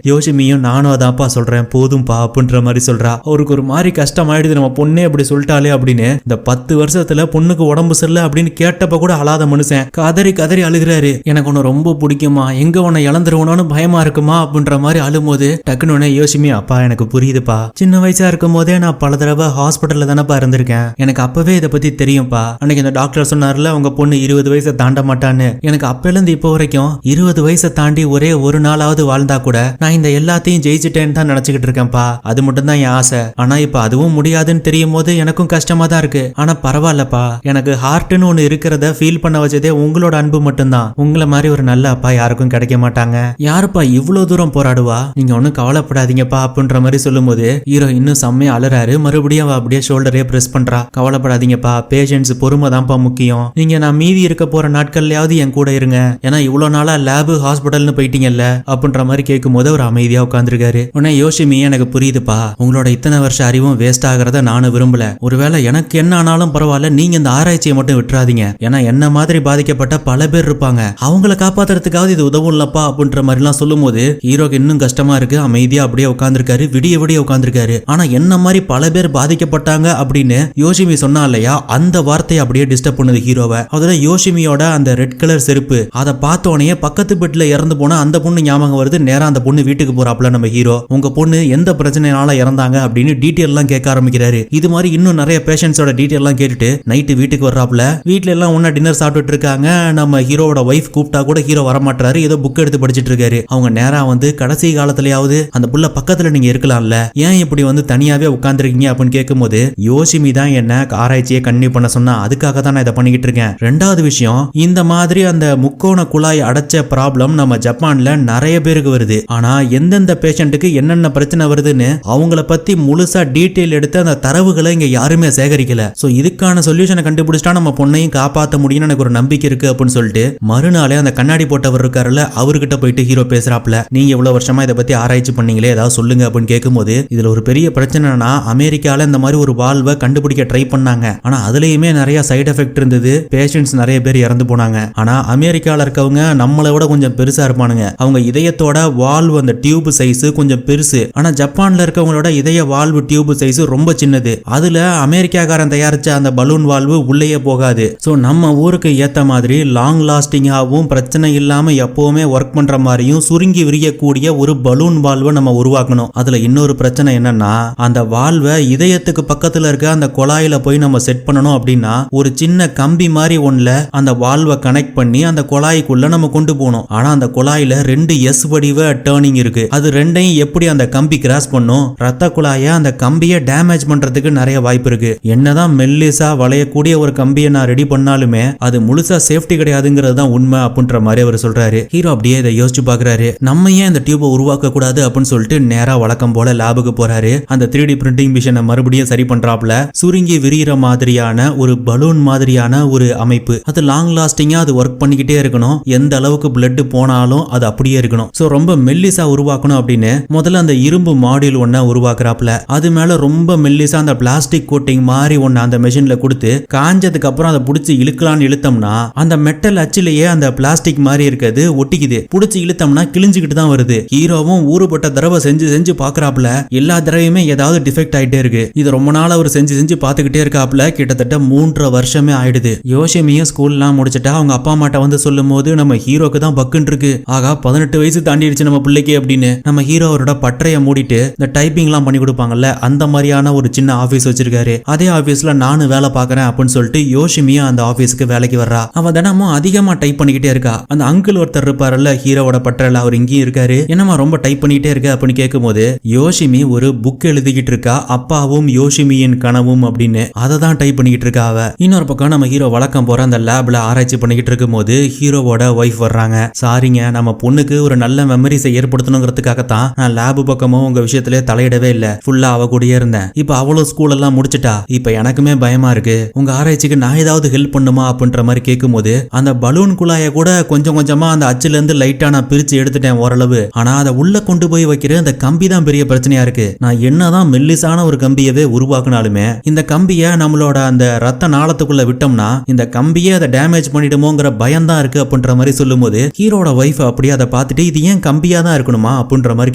யோசிமியும் நானும் அதான்ப்பா சொல்றேன் போதும்பா அப்படின்ற மாதிரி சொல்றா. அவருக்கு ஒரு மாதிரி கஷ்டமாயிடுது, நம்ம பொண்ணே அப்படி சொல்லிட்டாலே அப்படின்னு. இந்த 10 வருஷத்துல பொண்ணுக்கு உடம்பு சரியில்லை அப்படின்னு கேட்டப்ப கூட அழாத மனுஷன் கதறி கதறி அழுகிறாரு. எனக்கு உன்னை ரொம்ப பிடிக்குமா, எங்க உன்னை இழந்துருவனோன்னு பயமா இருக்குமா அப்படின்ற மாதிரி அழும்போது டக்குன்னு யோசிமி அப்பா எனக்கு புரியுதுப்பா, சின்ன வயசா இருக்கும் போதே நான் பல தடவை ஹாஸ்பிட்டல்ல தானப்பா இருந்திருக்கேன், எனக்கு அப்பவே இதை பத்தி தெரியும்பா. அன்னைக்கு இந்த டாக்டர் சொன்னார்ல உங்க பொண்ணு 20 வயசை தாண்ட மாட்டான்னு. எனக்கு அப்பல இருந்து இப்போ வரைக்கும் 20 வயசை தாண்டி ஒரே ஒரு நாளாவது வாழ்ந்தா கூட நான் இந்த எல்லாத்தையும் ஜெயிச்சுட்டேன்னு தான் நினைச்சுக்கிட்டு இருக்கேன்ப்பா. அது மட்டும் தான் என் ஆசை. ஆனா இப்ப அதுவும் முடியாதுன்னு தெரியும் போது எனக்கும் கஷ்டமா தான் இருக்கு. ஆனா பரவாயில்லப்பா, எனக்கு ஹார்ட்னு ஒண்ணு இருக்கிறத ஃபீல் பண்ண வச்சதே உங்களோட அன்பு மட்டும்தான். உங்களை மாதிரி ஒரு நல்ல அப்பா யாருக்கும் கிடைக்க மாட்டாங்க. யாருப்பா இவ்வளவு தூரம் போராடுவா, நீங்க ஒன்னும் கவலைப்படாதீங்கப்பா அப்படின்ற மாதிரி சொல்லும் போது ஹீரோ இன்னும் செம்மையா அலறாரு. மறுபடியும் அப்படியே ஷோல்டரே பிரஸ் பண்றா. கவலைப்படாதீங்கப்பா, பேஷன்ஸ் பொறுமை தான்ப்பா முக்கியம். நீங்க நான் மீதி இருக்க போற நாட்கள்லயாவது என் கூட இருங்க, ஏன்னா இவ்வளவு நாளா லேபு ஹாஸ்பிட்டல்னு போயிட்டீங்கல்ல அப்படின்ற மாதிரி கேட்கும் போது அவர் அமைதியா உட்காந்துருக்காரு. உடனே யோசிமி எனக்கு புரியுதுப்பா, உங்களோட இத்தனை வருஷ அறிவும் வேஸ்ட் ஆகிறத நானும் விரும்பல. ஒருவேளை எனக்கு என்ன ஆனாலும் பரவாயில்ல, நீங்க இந்த ஆராய்ச்சியை மட்டும் விட்டுறாதீங்க. ஏன்னா என்ன மாதிரி பாதிக்கப்பட்ட பல பேர் இருப்பாங்க, அவங்கள காப்பாத்துறதுக்காவது இது உதவும் இல்லப்பா அப்படின்ற மாதிரி எல்லாம் சொல்லும் போது ஹீரோக்கு இன்னும் கஷ்டமா இருக்கு. அமைதியா அப்படியே உட்காந்துருக்காரு, விடிய விடிய உட்காந்துருக்காரு. ஆனா என்ன மாதிரி பல பேர் பாதிக்கப்பட்டாங்க அப்படின்னு யோசிமி சொன்னா இல்லையா, அந்த வார்த்தையை அப்படியே டிஸ்டர்ப் பண்ணுது ஹீரோவை. அதுல யோசிமியோட அந்த ரெட் கலர் செருப்பு அதை பார்த்தோன்னே பக்கத்து பெட்ல இறந்து போனா அந்த பொண்ணு ஞாபகம் வருது. நேரா அந்த பொண்ணு வீட்டுக்கு போறாப்ல நம்ம ஹீரோ. உங்க பொண்ணு எந்த பிரச்சனைனால இறந்தாங்க அப்படின்னு டீட்டெயில் எல்லாம் கேட்க ஆரம்பிக்கிறாரு. இது மாதிரி இன்னும் நிறைய பேஷண்ட்ஸோட டீட்டெயில் எல்லாம் கேட்டுட்டு நைட்டு வீட்டுக்கு வர்றாப்ல. வீட்டுல எல்லாம் ஒன்னா டின்னர் சாப்பிட்டுட்டு இருக்காங்க. நம்ம ஹீரோவோட வைஃப் கூப்பிட்டா கூட ஹீரோ வரமாட்டாரு, ஏதோ புக் எடுத்து படிச்சிட்டு இருக்காரு. அவங்க நேரா வந்து கடைசி காலத்திலயாவது அந்த புள்ள பக்கத்துல நீங்க இருக்கலாம்ல, ஏன் இப்படி வந்து தனியாவே உட்கார்ந்துருக்கீங்க அப்படின்னு கேட்கும்போது யோசிமி தான் என்ன ஆராய்ச்சியை கண்டினியூ பண்ண சொன்னா, அதுக்காக தான் நான் இதை பண்ணிக்கிட்டு இருக்கேன். ரெண்டாவது விஷயம், இந்த மாதிரி அந்த முக்கோண குழாய் அடைச்ச ப்ராப்ளம் நம்ம ஜப்பான்ல நிறைய பேருக்கு வருது. ஆனா எந்தெந்த பேஷண்ட்டுக்கு என்னென்ன பிரச்சனை வருதுன்னு அவங்கள பத்தி முழுசா டீட்டெயில் எடுத்து அந்த தரவுகளை இங்க யாருமே சேகரிக்கல. சோ இதுக்கான சொல்யூஷனை கண்டுபிடிச்சிட்டா நம்ம பொண்ணையும் காப்பாற்ற முடியும்னு எனக்கு ஒரு நம்பிக்கை இருக்கு அப்படின்னு சொல்லிட்டு மறுநாளே அந்த கண்ணாடி போட்டவர் இருக்காருல்ல, அவர்கிட்ட போயிட்டு ஹீரோ பேசுறாப்ல. நீங்க இவ்வளவு வருஷமா இதை பத்தி ஆராய்ச்சி பண்ணீங்களே, ஏதாவது சொல்லுங்க அப்படின்னு கேட்கும்போது இதுல ஒரு பெரிய பிரச்சனைனா அமெரிக்கால இந்த மாதிரி ஒரு வால்வை கண்டுபிடிக்க ட்ரை பண்ணாங்க. ஆனா அதுலயுமே நிறைய சைடு எஃபெக்ட் இருந்தது, பேஷண்ட்ஸ் நிறைய பேர் இறந்து போனாங்க. ஆனா அமெரிக்கால இருக்கவங்க நம்மளை விட கொஞ்சம் பெருசா இருப்பானுங்க. அவங்க இதயத்தோட வால்வு அந்த டியூப் சைஸ் கொஞ்சம் பெருசு. ஆனா ஜப்பான்ல இருக்கவங்களோட இதய வால்வு டியூப் சைஸ் ரொம்ப சின்னது. அதுல அமெரிக்காக்காரன் தயாரிச்ச அந்த பலூன் வால்வு உள்ளேயே போகாது. சோ நம்ம ஊருக்கு ஏத்த மாதிரி லாங் லாஸ்டிங்காவும் பிரச்சனை இல்லாம எப்பவுமே ஒர்க் பண்ற மாதிரியும் சுருங்கி விரியக்கூடிய ஒரு பலூன் வால்வை நம்ம உருவாக்கணும். அதுல இன்னொரு பிரச்சனை என்னன்னா, அந்த வால்வை இதயத்துக்கு பக்கத்துல இருக்க அந்த குழாயில போய் நம்ம செட் பண்ணணும் அப்படின்னா ஒரு சின்ன கம்பி மாதிரி ஒண்ணுல அந்த வால்வை கனெக்ட் பண்ணி அந்த குழாய்க்குள்ள நம்ம கொண்டு போகணும். ஆனா அந்த குழாயில 2 எஸ் வடிவ டர்னிங் இருக்கு. அது ரெண்டையும் எப்படி அந்த கம்பி கிராஸ் பண்ணும், ரத்த குழாய அந்த கம்பியை டேமேஜ் பண்றதுக்கு நிறைய வாய்ப்பு இருக்கு. என்னதான் மெல்லிசா வளையக்கூடிய ஒரு கம்பியை நான் ரெடி பண்ணாலுமே அது முழுசா சேஃப்டி கிடையாதுங்கிறது தான் உண்மை அப்படின்ற மாதிரி அவர் சொல்றாரு. ஹீரோ அப்படியே இதை யோசிச்சு பாக்குறாரு. நம்ம ஏன் இந்த டியூபை உருவாக்க கூடாது அப்படின்னு சொல்லிட்டு நேரா வழக்கம் போல லேபுக்கு போறாரு. அந்த 3D பிரிண்டிங் மிஷினை மறுபடியும் சரி பண்றாப்ல. சுருங்கி விரிகிற மாதிரியான ஒரு பலூன் மாதிரியான ஒரு அமைப்பு, அது லாங் லாஸ்டிங்கா அது ஒர்க் பண்ணிக்கிட்டே இருக்கணும். எந்த அளவுக்கு பிளட் போனாலும் அது அப்படியே இருக்கணும். சோ ரொம்ப மெல்லிசா உருவாக்கணும் அப்படின்னு முதல்ல அந்த இரும்பு மாடியூல் ஒன்ன உருவாக்குறாப்ல. அது மேல ரொம்ப மெல்லிசா அந்த பிளாஸ்டிக் கோட்டிங் மாதிரி ஒன்னு அந்த மெஷின்ல கொடுத்து காஞ்சதுக்கு அப்புறம் அதை புடிச்சு இழுக்கலான்னு இழுத்தோம்னா அந்த மெட்டல் அச்சிலேயே அந்த பிளாஸ்டிக் மாதிரி இருக்கிறது ஒட்டிக்குது. புடிச்சு இழுத்தோம்னா கிழிஞ்சுக்கிட்டு தான் வருது. ஹீரோவும் ஊறுபட்ட தடவை செஞ்சு செஞ்சு பாக்குறாப்ல. எல்லா தடவையுமே ஏதாவது டிஃபெக்ட் ஆயிட்டே இருக்கு. இது ரொம்ப நாள் அவர் செஞ்சு செஞ்சு பாத்துக்கிட்டே இருக்காப்ல. கிட்டத்தட்ட 3 வருஷமே ஆயிடுது. யோசிமியும் ஸ்கூல்லாம் முடிச்சுட்டா அவங்க அப்பா அம்மாட்ட வந்து சொல்லும் போது நம்ம ஹீரோக்கு தான் பக்குன்னு இருக்கு. ஆகா 18 வயசு தாண்டிடுச்சு நம்ம பிள்ளைக்கு அப்படின்னு. நம்ம ஹீரோ அவரோட பற்றைய மூடிட்டு இந்த டைப்பிங் எல்லாம் பண்ணி கொடுப்பாங்கல்ல, அந்த மாதிரியான ஒரு சின்ன ஆபீஸ் வச்சிருக்காரு. அதே ஆபீஸ்ல நானும் வேலை பாக்குறேன் அப்படின்னு சொல்லிட்டு யோசிமியும் அந்த ஆபீஸ்க்கு வேலைக்கு வர்றா. அவ தினமும் அதிகமா டைப் பண்ணிக்கிட்டே இருக்கா. அந்த அங்கிள் ஒருத்தர் இருப்பாருல்ல ஹீரோவோட பற்றையில, அவர் இங்கேயும் இருக்காரு. என்னமா ரொம்ப டைப் பண்ணிக்கிட்டே இருக்க அப்படின்னு கேட்கும் போது யோசிமி ஒரு புக் எழுதிக்கிட்டு இருக்கா, அப்பாவும் யோசிமியின் கனவும் அப்படின்னு. அதை தான் டைப் பண்ணிக்கிட்டு இருக்கா அவ. இன்னொரு பக்கம் நம்ம ஹீரோ வழக்கம் போற அந்த லேப்ல ஆராய்ச்சி பண்ணிக்கிட்டு இருக்கும் போது ஹீரோவோட ஒய்ஃப் வர்றாங்க. சாரிங்க, நம்ம பொண்ணுக்கு ஒரு நல்ல மெமரிஸை ஏற்படுத்தணுங்கிறதுக்காகத்தான் நான் லேபு பக்கமும் உங்க விஷயத்திலே தலையிடவே இல்ல. ஃபுல்லா அவ கூடயே இருந்தேன். இப்ப அவளும் ஸ்கூல் எல்லாம் முடிச்சுட்டா. இப்ப எனக்குமே பயமா இருக்கு. உங்க ஆராய்ச்சிக்கு நான் ஏதாவது ஹெல்ப் பண்ணுமா அப்படின்ற மாதிரி கேட்கும் போது அந்த பலூன் குழாய கூட கொஞ்சம் கொஞ்சமா அந்த அச்சுல இருந்து லைட்டா நான் பிரிச்சு எடுத்துட்டேன் ஓரளவு. ஆனா அதை உள்ள கொண்டு போய் வைக்கிற அந்த கம்பி தான் பெரிய பிரச்சனையா இருக்கு. நான் என்னதான் மெல்லிசான ஒரு கம்பியவே உருவாக்குனாலுமே இந்த கம்பியை நம்மளோட அந்த ரத்த நாளத்துக்குள்ள விட்டோம்னா இந்த கம்பியே அதை டேமேஜ் பண்ணிடுமோங்கிற பயம் தான் இருக்கு அப்படின்ற மாதிரி சொல்லும்போது ஹீரோட வைஃப் அப்படியே அதை பார்த்துட்டு இது ஏன் கம்பியா தான் இருக்கணுமா அப்படின்ற மாதிரி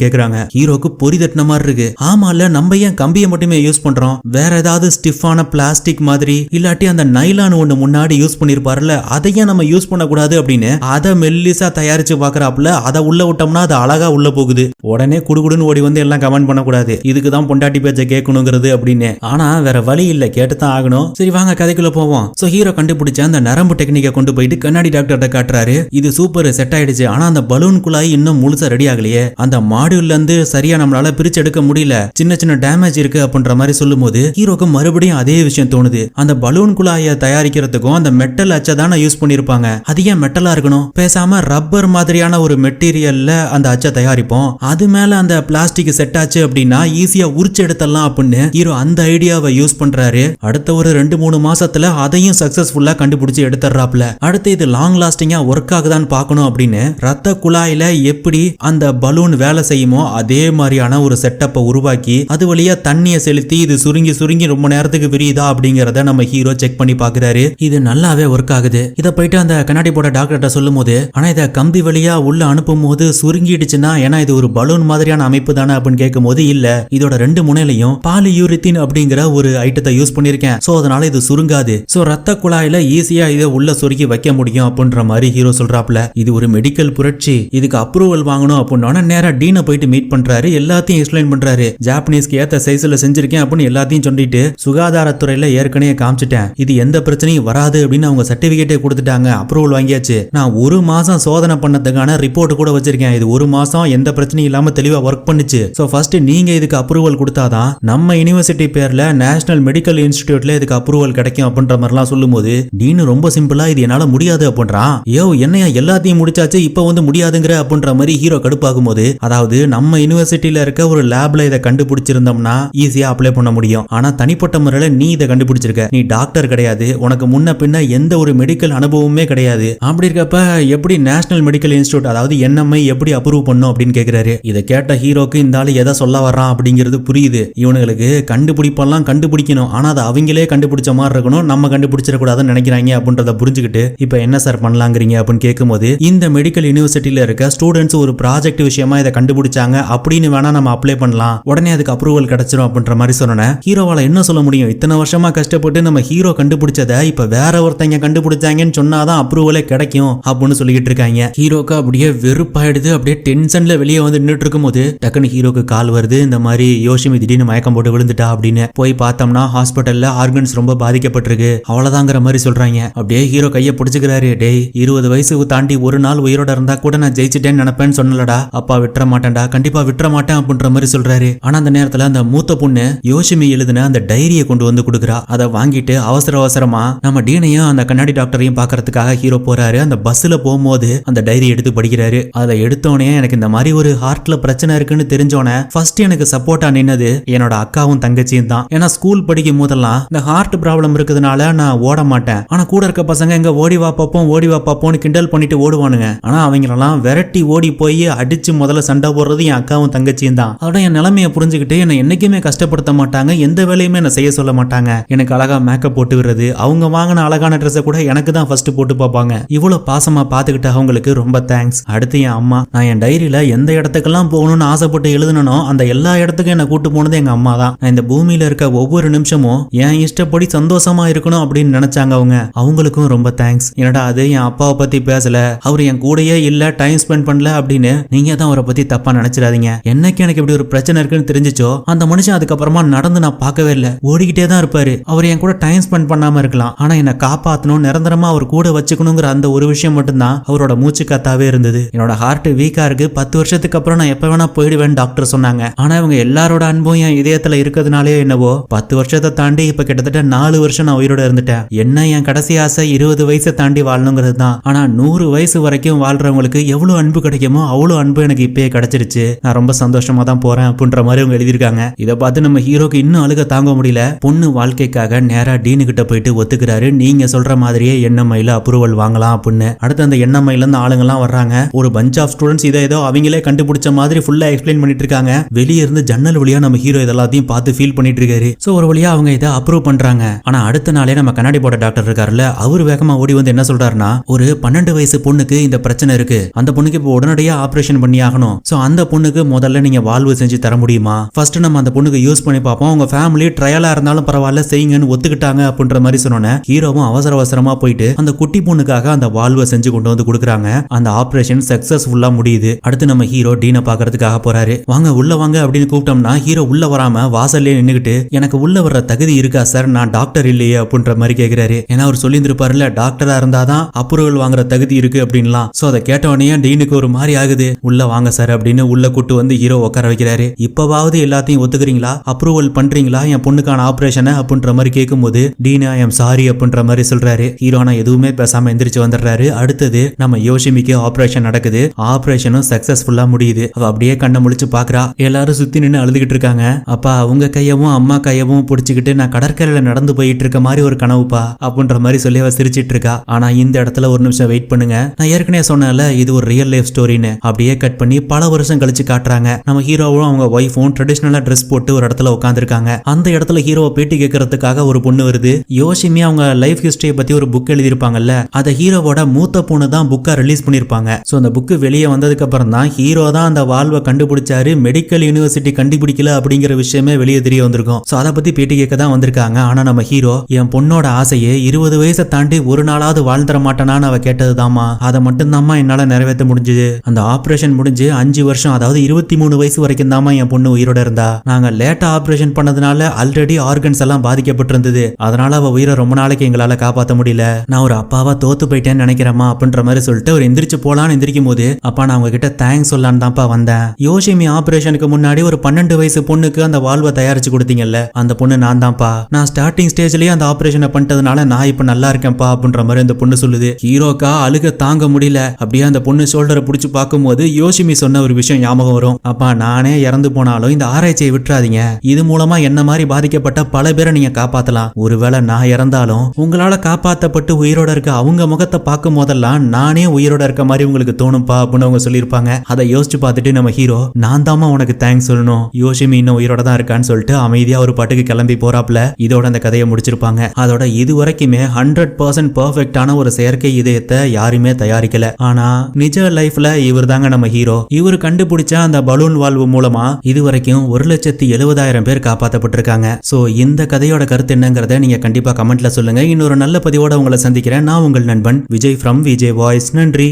கேக்குறாங்க. ஹீரோக்கு பொறி தட்டின மாதிரி இருக்கு. ஆமா இல்ல நம்ம ஏன் கம்பியை மட்டுமே யூஸ் பண்றோம், வேற ஏதாவது ஸ்டிஃபான பிளாஸ்டிக் மாதிரி இல்லாட்டி அந்த நைலான் ஒண்ணு முன்னாடி யூஸ் பண்ணிருப்பாருல அதையே நம்ம யூஸ் பண்ணக்கூடாது அப்படின்னு அதை மெல்லிசா தயாரிச்சு பாக்குறாப்புல. அதை உள்ள விட்டோம்னா அது அழகா உள்ள போகுது. உடனே குடுகுடுன்னு ஓடி வந்து எல்லாம் கமெண்ட் பண்ணக்கூடாது, இதுக்குதான் பொண்டாட்டி பேச்ச கேட்கணுங்கிறது அப்படின்னு. ஆனா வேற வழி இல்ல, கேட்டுதான் ஆகணும். சரி வாங்க கதைக்குள்ள போவோம். சோ ஹீரோ கண்டுபிடிச்ச அந்த நரம்பு டெக்னிக்கை கொண்டு போயிட்டு கண்ணாடி டாக்டர்கிட்ட காட்டுறாரு. இது சூப்பர் செட் ஆயிடுச்சு, ஆனா அந்த பலூன் குழாய் இன்னும் முழுசா ரெடி ஆகலையே, அந்த மாடியூல்ல இருந்து சரியா நம்மளால பிரிச்சு எடுக்க முடியல, சின்ன சின்ன டேமேஜ் இருக்கு அப்படின்ற மாதிரி சொல்லும் போது ஹீரோக்கு மறுபடியும் அதே விஷயம் தோணுது. அந்த பலூன் குழாயை தயாரிக்கிறதுக்கும் அந்த மெட்டல் அச்சை தானே யூஸ் பண்ணிருப்பாங்க, அது ஏன் மெட்டலா இருக்கணும், பேசாம ரப்பர் மாதிரியான ஒரு மெட்டீரியல்ல அந்த அச்சை தயாரிப்போம், அது மேல அந்த பிளாஸ்டிக் செட் ஆச்சு அப்படின்னா ஈஸியா உரிச்சு எடுத்துடலாம் அப்படின்னு ஹீரோ அந்த ஐடியாவை யூஸ் பண்றாரு. அடுத்த ஒரு 2-3 மாசத்துல அதையும் சக்சஸ்ஃபுல்லா கண்டுபிடிச்சு எடுத்துறாப்ல. அடுத்து இது லாங் லாஸ்டிங்கா ஒர்க் ஆகுதான்னு பார்க்கணும் அப்படின்னு ரத்த குழாயில எப்படி அந்த பலூன் வேலை செய்யுமோ அதே மாதிரியான ஒரு செட்டப்பை உருவாக்கி அது வழியா தண்ணியை செலுத்தி இது சுருங்கி சுருங்கி ரொம்ப நேரத்துக்கு விரியுதா அப்படிங்கறத நம்ம ஹீரோ செக் பண்ணி பாக்குறாரு. இது நல்லாவே ஒர்க் ஆகுது. இதை போயிட்டு அந்த கண்ணாடி போட டாக்டர்கிட்ட சொல்லும் போது ஆனா இதை கம்பி வழியா உள்ள அனுப்பும் போது சுருங்கிடுச்சுன்னா ஏன்னா இது ஒரு பலூன் மாதிரியான அமைப்பு தானே அப்படின்னு கேட்கும் போது இல்ல, இதோட 2 முனையிலையும் பாலியூரித்தீன் அப்படிங்கிற ஒரு ஐட்டத்தை யூஸ் பண்ணிருக்கேன், சோ அதனால இது சுருங்காது, சோ ரத்த குழாயில ஈஸியா இதை உள்ள சுருக்கி வைக்க முடியும் அப்படின்ற மாதிரி ஹீரோ சொல்றாப்ல. இது ஒரு மெடிக்கல் புரட்சி, இதுக்கு அப்ரூவல் வாங்கணும் அப்படின்னா நேரா டீனை போயிட்டு மீட் பண்றாரு. எல்லாத்தையும் எக்ஸ்பிளைன் பண்றாரு. ஜாப்பனீஸ்க்கு ஏத்த சைஸ்ல செஞ்சிருக்கேன் அப்படின்னு எல்லாத்தையும் சொல்லிட்டு சுகாதாரத்துறையில ஏற்கனவே காமிச்சிட்டேன், இது எந்த பிரச்சனையும் வராது அப்படின்னு அவங்க சர்டிபிகேட்டே கொடுத்துட்டாங்க, அப்ரூவல் வாங்கியாச்சு, நான் 1 மாசம் சோதனை பண்ணதுக்கான ரிப்போர்ட் கூட வச்சிருக்கேன், இது 1 மாசம் எந்த பிரச்சனையும் இல்லாம தெளிவா ஒர்க் பண்ணுச்சு, சோ ஃபர்ஸ்ட் நீங்க இதுக்கு அப்ரூவல் கொடுத்தாதான் நம்ம யூனிவர்சிட்டி பேர்ல நேஷனல் மெடிக்கல் இன்ஸ்டிடியூட்ல இதுக்கு அப்ரூவல் கிடைக்கும் அப்படின்ற மாதிரிலாம் சொல்லும்போது டீன் ரொம்ப சிம்பிளா இது என்னால முடியாது அப்படின்றான். யோ என்னையா எல்லாத்தையும் முடிச்சாச்சு இப்ப வந்து முடியாதுங்கிற அப்படின்ற மாதிரி ஹீரோ கடுப்பாகும் போது, அதாவது நம்ம யூனிவர்சிட்டியில இருக்க ஒரு லேப்ல இதை கண்டுபிடிச்சிருந்தோம்னா ஈஸியா அப்ளை பண்ண முடியும், ஆனா தனிப்பட்ட முறையில நீ இதை கண்டுபிடிச்சிருக்க, நீ டாக்டர் கிடையாது, உனக்கு முன்ன பின்ன எந்த ஒரு மெடிக்கல் அனுபவமே கிடையாது, அப்படி இருக்கப்ப எப்படி நேஷனல் மெடிக்கல் இன்ஸ்டிடியூட் அதாவது NMI எப்படி அப்ரூவ் பண்ணும் அப்படின்னு கேக்குறாரு. இதை கேட்ட ஹீரோக்கு இந்த ஆளு எதை சொல்ல வர்றான் அப்படிங்கிறது புரியுது. இவனுங்களுக்கு கண்டுபிடிப்பெல்லாம் கண்டுபிடிக்கணும், ஆனா அதை அவங்களே கண்டுபிடிச்ச மாதிரி இருக்கணும், நம்ம கண்டுபிடிச்சிடக்கூடாதுன்னு நினைக்கிறாங்க அப்படின்றத புரிஞ்சுக்கிட்டு இப்ப என்ன சார் பண்ணலாங்கிறீங்க அப்படின்னு கேட்கும்போது இந்த மெடிக்கல் யூனிவர்சிட்டியில இருக்க ஸ்டூடெண்ட்ஸ் ஒரு ப்ராஜெக்ட் விஷயமா இதை கண்டுபிடிச்சாங்க அப்படின்னு வேணா நம்ம அப்ளை பண்ணலாம், உடனே அதுக்கு அப்ரூவல் கிடைச்சிரும் அப்படின்ற மாதிரி சொன்னேன். ஹீரோவால என்ன சொல்ல முடியும், இத்தனை வருஷமா கஷ்டப்பட்டு நம்ம ஹீரோ கண்டுபிடிச்சதை இப்ப வேற ஒருத்தங்க கண்டுபிடிச்சாங்கன்னு சொன்னாதான் அப்ரூவலே கிடைக்கும் அப்படின்னு சொல்லிட்டு இருக்காங்க. ஹீரோக்கு அப்படியே வெறுப்பாயிடுது. அப்படியே டென்ஷன்ல வெளியே வந்து நின்றுட்டு இருக்கும் போது டக்குன்னு ஹீரோக்கு கால் வருது, இந்த மாதிரி யோசிமி திடீர்னு மயக்கம் போட்டு விழுந்துட்டா அப்படின்னு. போய் பார்த்தோம்னா ஹாஸ்பிட்டல்ல ஆர்கன்ஸ் ரொம்ப பாதிக்கப்பட்டிருக்கு, அவ்வளவுதாங்கிற மாதிரி சொல்றாங்க. அப்படியே ஹீரோ கையை பிடிச்சுக்கிறாரு. டேய் 20 வயசு தாண்டி ஒரு நாள் உயிரோட இருந்தா கூட நான் ஜெயிச்சிட்டேன்னு நினைப்பேன்னு சொன்னலடா, அப்பா விட்டுற மாட்டேன்டா, கண்டிப்பா விட்டுற மாட்டேன் அப்படின்ற மாதிரி சொல்றாரு. ஆனா அந்த நேரத்துல அந்த மூத்த பொண்ணு யோசிமி எழுதின அந்த டைரியை கொண்டு வந்து கொடுக்குறா. அதை வாங்கிட்டு அவசர அவசரமா நம்ம டீனையும் அந்த கண்ணாடி டாக்டரையும் பாக்குறதுக்காக ஹீரோ போறாரு. அந்த பஸ்ல போகும்போது அந்த டைரி எடுத்து படிக்கிறாரு. அதை எடுத்தோடனே எனக்கு இந்த மாதிரி ஒரு ஹார்ட்ல பிரச்சனை இருக்குன்னு தெரிஞ்சோன்னே ஃபர்ஸ்ட் எனக்கு சப்போர்ட்டா நின்னது என்னோட அக்காவும் தங்கச்சியும் தான். ஏன்னா ஸ்கூல் படிக்கும் போதெல்லாம் இந்த ஹார்ட் ப்ராப்ளம் இருக்கிறதுனால நான் ஓட மாட்டேன், ஆனா கூட இருக்க பசங்க எங்க ஓடி வா பாப்போம்னு கிண்டல் பண்ணிட்டு ஓடுவானுங்க, ஆனா அவங்களெல்லாம் விரட்டி ஓடி போய் அடிச்சு முதல்ல சண்டை போடுறது என் அக்காவும் தங்கச்சியும் தான். அதோட என் நிலைமையை புரிஞ்சுக்கிட்டு என்னை என்னைக்குமே கஷ்டப்படுத்த மாட்டாங்க, எந்த வேலையுமே என்ன செய்ய சொல்ல மாட்டாங்க, எனக்கு அழகா மேக்கப் போட்டு விடுறது, அவங்க வாங்கின அழகான ட்ரெஸ்ஸை கூட எனக்கு தான் ஃபர்ஸ்ட் போட்டு பார்ப்பாங்க, இவ்வளவு பாசமா பாத்துக்கிட்டு அவங்களுக்கு ரொம்ப தேங்க்ஸ். அடுத்து என் அம்மா, நான் என் டைரியில எந்த இடத்துக்கெல்லாம் போகணும்னு ஆசைப்பட்டு எழுதணும் அந்த எல்லா இடத்துக்கும் என்ன கூட்டு போனது எங்க அம்மா தான். நான் இந்த பூமியில இருக்க ஒவ்வொரு நிமிஷமும் என் இஷ்டப்படி சந்தோஷமா இருக்கணும் அப்படின்னு நினைச்சாங்க அவங்க, அவங்களுக்கும் ரொம்ப தேங்க்ஸ். என்னடா அது என் அப்பாவை பத்தி பேசல, அவர் என் கூடயே இல்ல, டைம் ஸ்பெண்ட் பண்ணல அப்படின்னு நீங்க தான் அவரை பத்தி தப்பா நினைச்சிடாதீங்க. என்னைக்கு எனக்கு இப்படி ஒரு பிரச்சனை இருக்குன்னு தெரிஞ்சிச்சோ அந்த மனுஷன் அதுக்கப்புறமா நடந்து நான் பார்க்கவே இல்லை, ஓடிக்கிட்டே தான் இருப்பாரு. அவர் என் கூட டைம் ஸ்பெண்ட் பண்ணாம இருக்கலாம், ஆனா என்னை காப்பாத்தணும், நிரந்தரமா அவர் கூட வச்சுக்கணுங்கிற அந்த ஒரு விஷயம் மட்டும்தான் அவரோட மூச்சு காத்தாவே இருந்தது. என்னோட ஹார்ட் வீக்கா இருக்கு, 10 வருஷத்துக்கு அப்புறம் நான் எப்ப வேணா போயிடுவேன் டாக்டர் சொன்னாங்க. ஆனா இவங்க எல்லாரோட அன்பும் என் இதயத்துல இருக்கிறதுனாலே என்னவோ 10 வருஷத்தை தாண்டி இப்ப கிட்டத்தட்ட 4 வருஷம் நான் உயிரோட இருந்துட்டேன். என்ன என் கடைசி ஆசை 20 வயசை தாண்டி வாழணுங்கிறது தான். ஆனா 100 வயசு வரைக்கும் வாழ்றவங்களுக்கு எவ்வளவு அன்பு கிடைக்குமோ அவ்வளவு அன்பு எனக்கு இப்பயே கிடைச்சிருச்சு, நான் ரொம்ப சந்தோஷமா தான் போறேன் அப்படின்ற மாதிரி அவங்க எழுதியிருக்காங்க. இதை பார்த்து நம்ம ஹீரோக்கு இன்னும் அழுக தாங்க முடியல. பொண்ணு வாழ்க்கைக்காக நேரா டீனு கிட்ட போயிட்டு ஒத்துக்கிறாரு, நீங்க சொல்ற மாதிரியே NMIல அப்ரூவல் வாங்கலாம் அப்படின்னு. அடுத்து அந்த NMIல இருந்து ஆளுங்க எல்லாம் வர்றாங்க. ஒரு பஞ்ச் ஆஃப் ஸ்டூடெண்ட்ஸ் இதை ஏதோ அவங்களே கண்டுபிடிச்ச மாதிரி ஃபுல்லா எக்ஸ்பிளைன் பண்ணிட்டு இருக்காங்க. வெளியே இருந்து ஜன்னல் வழியா நம்ம ஹீரோ இதெல்லாத்தையும் பார்த்து ஃபீல் பண்ணிட்டு இருக்காரு. சோ ஒரு வழியா அவங்க இதை அப்ரூவ் பண்றாங்க. ஆனா அடுத்த நாளே நம்ம கண்ணாடி போட்ட டாக்டர் இருக்காருல்ல, அவர் வேகமா ஓடி வந்து என்ன சொல்றாருன்னா, ஒரு 12 வயசு பொண்ணுக்கு இந்த பிரச்சனை இருக்கு, அந்த பொண்ணுக்கு இப்போ உடனடியா ஆபரேஷன் பண்ணி ஆகணும். சோ அந்த பொண்ணுக்கு முதல்ல நீங்க வால்வு செஞ்சு தர முடியுமா? ஃபர்ஸ்ட் நம்ம அந்த பொண்ணுக்கு யூஸ் பண்ணி பார்ப்போம், உங்க ஃபேமிலி ட்ரையலா இருந்தாலும் பரவாயில்ல செய்யுங்கன்னு ஒத்துக்கிட்டாங்க அப்படின்ற மாதிரி சொன்னோன்னே ஹீரோவும் அவசர அவசரமா போயிட்டு அந்த குட்டி பொண்ணுக்காக அந்த வால்வை செஞ்சு கொண்டு வந்து கொடுக்குறாங்க. அந்த ஆபரேஷன் சக்சஸ்ஃபுல்லா முடியுது. அடுத்து நம்ம ஹீரோ டீனை பாக்குறதுக்காக போறாரு. வாங்க உள்ள வாங்க அப்படின்னு கூப்பிட்டோம்னா ஹீரோ உள்ள வராம வாசல்லே நின்னுகிட்டு எனக்கு உள்ள வர்ற தகுதி இருக்கா சார், நான் டாக்டர் இல்லையே அப்படின்ற மாதிரி கேக்குறாரு. ஏன்னா அவர் சொல்லியிருந்திருப்பாருல டாக்டரா இருந்தாதான் அப்ரூவல் வாங்குற தகுதி இருக்கு அப்படின்லாம். சோ அதை கேட்டவனே டீனுக்கு ஒரு மாதிரி ஆகுது. உள்ள வாங்க சார் அப்படின்னு உள்ள கூட்டு வந்து ஹீரோ உட்கார வைக்கிறாரு. இப்பவாவது எல்லாத்தையும் ஒத்துக்கிறீங்களா, அப்ரூவல் பண்றீங்களா என் பொண்ணுக்கான ஆபரேஷனை அப்படின்ற மாதிரி கேட்கும்போது டீனா ஐ எம் சாரி அப்படின்ற மாதிரி சொல்றாரு. ஹீரோனா எதுவுமே பேசாம எந்திரிச்சு வந்துடுறாரு. அடுத்தது நம்ம யோஷிமிக்கு ஆபரேஷன் நடக்குது. ஆபரேஷனும் சக்சஸ்ஃபுல்லா முடியுது. அவ அப்படியே கண்ணை முழிச்சு பாக்குறா. எல்லாரும் சுத்தி நின்று அழுதுகிட்டு இருக்காங்க. அப்பா உங்க கையவும் அம்மா கையவும் பிடிச்சிக்கிட்டு நான் கடற்கரையில நடந்து போயிட்டு இருக்க மாதிரி ஒரு கனவுப்பா அப்படின்ற மாதிரி சொல்லி அவ சிரிச்சிட்டு இருக்கா. ஆனா இந்த இடத்துல ஒரு நிமிஷம் வெயிட் பண்ணுங்க, நான் ஏற்கனவே சொன்னேன்ல இது ஒரு ரியல் லைஃப் ஸ்டோரின்னு. அப்படியே கட் பண்ணி பல வருஷம் கழிச்சு காட்டுறாங்க. நம்ம ஹீரோவும் அவங்க ஒய்ஃபும் ட்ரெடிஷனலா ட்ரெஸ் போட்டு ஒரு இடத்துல உட்காந்துருக்காங்க. அந்த இடத்துல ஹீரோவை பேட்டி கேட்கறதுக்காக ஒரு பொண்ணு வருது. யோஷிமி அவங்க லைஃப் ஹிஸ்டரியை பத்தி ஒரு புக் எழுதியிருப்பாங்கல்ல, அதை ஹீரோவோட மூத்த பொண்ணு தான் புக்கா ரிலீஸ் பண்ணிருப்பாங்க. சோ அந்த புக்கு வெளியே வந்ததுக்கு அப்புறம் தான் ஹீரோ தான் அந்த வால்வை கண்டுபிடிச்சாரு, மெடிக்கல் யூனிவர்சிட்டி கண்டுபிடிக்கல அப்படிங்கிற விஷயமே வெளியே தெரிய வந்திருக்கும். சோ அதை பத்தி பேட்டி கேட்க தான் வந்திருக்காங்க. ஆனா நம்ம ஹீரோ என் பொண்ணோட ஆசையே 20 வயசை தாண்டி ஒரு நாளாவது வாழ்ந்துட மாட்டானான்னு அவ கேட்டதுதாமா, அதை மட்டும் தாமா என்னால நிறைவேற்ற முடிஞ்சது. அந்த ஆபரேஷன் முடிஞ்சு 5 வருஷம் அதாவது 23 வயசு வரைக்கும் தாமா என் பொண்ணு உயிரோட இருந்தா. நாங்க லேட்டா ஆபரேஷன் பண்ணதுனால ஆல்ரெடி ஆர்கன்ஸ் எல்லாம் பாதிக்கப்பட்டிருந்தது. அதனால அவ உயிரை ரொம்ப நாளைக்கு எங்களால காப்பாற்ற முடியல. நான் ஒரு அப்பாவா தோத்து போயிட்டேன்னு நினைக்கிறேமா அப்படின்ற மாதிரி சொல்லிட்டு ஒரு எந்திரிச்சு போலான்னு எந்திரிக்கும் போது அப்பா நான் உங்ககிட்ட தேங்க்ஸ் சொல்லலான்னு தான்ப்பா வந்தேன். யோஷிமி ஆபரேஷனுக்கு முன்னாடி ஒரு 12 வயசு பொண்ணுக்கு அந்த வால்வை தயாரிச்சு கொடுத்தீங்கல்ல, அந்த பொண்ணு நான் தான்ப்பா. நான் ஸ்டார்டிங் ஸ்டேஜ்லயே அந்த ஆபரேஷனை பண்ணிட்டதுனால நான் இப்ப நல்லா இருக்கேன்ப்பா அப்படின்ற மாதிரி அந்த பொண்ணு சொல்லுது. ஹீரோக்கா அழுக தாங்க முடியல. அப்படியே அந்த பொண்ணு ஷோல்டரை பிடிச்சு பார்க்கும்போது யோஷிமி சொன்ன ஒரு விஷயம் ஞாபகம் வரும். அப்பா நானே இறந்து போனாலும் இந்த ஆராய்ச்சியை விட்டுறாதீங்க, இது மூலமா என்ன மாதிரி பாதிக்கப்பட்ட பல பேரை நீங்க காப்பாத்தலாம். ஒருவேளை நான் இறந்தாலும் உங்களால காப்பாற்றப்பட்டு உயிரோட இருக்க அவங்க முகத்தை பார்க்கும் போதெல்லாம் நானே உயிரோட இருக்க மாதிரி உங்களுக்கு தோணும்பா அப்படின்னு அவங்க சொல்லியிருப்பாங்க. அதை யோசிச்சு பார்த்துட்டு நம்ம ஹீரோ நான் தாமா உனக்கு தேங்க்ஸ் சொல்லணும், யோஷிமி இன்னும் உயிரோட தான் இருக்கான்னு சொல்லிட்டு அமைதியா ஒரு பாட்டுக்கு கிளம்பி போறாப்ல. இதோட அந்த கதையை முடிச்சிருப்பாங்க. அதோட இது வரைக்குமே 100% பெர்ஃபெக்டான ஒரு செயற்கை இதயத்தை யாருமே தயாரிக்கல. ஆனா நிஜ லைஃப்ல இவர் தாங்க நம்ம ஹீரோ. இவர் கண்டுபிடிச்ச அந்த பலூன் வால்வு மூலமா இது வரைக்கும் 1,70,70,000 பேர் காப்பாற்றப்பட்டிருக்காங்க. சோ இந்த கதையோட கருத்து என்னங்கறத நீங்க கண்டிப்பா கமெண்ட்ல சொல்லுங்க. இன்னொரு நல்ல பதிவோட உங்களை சந்திக்கிறேன். நான் உங்கள் நண்பன் விஜய் ஃப்ரம் விஜய் வாய்ஸ். நன்றி.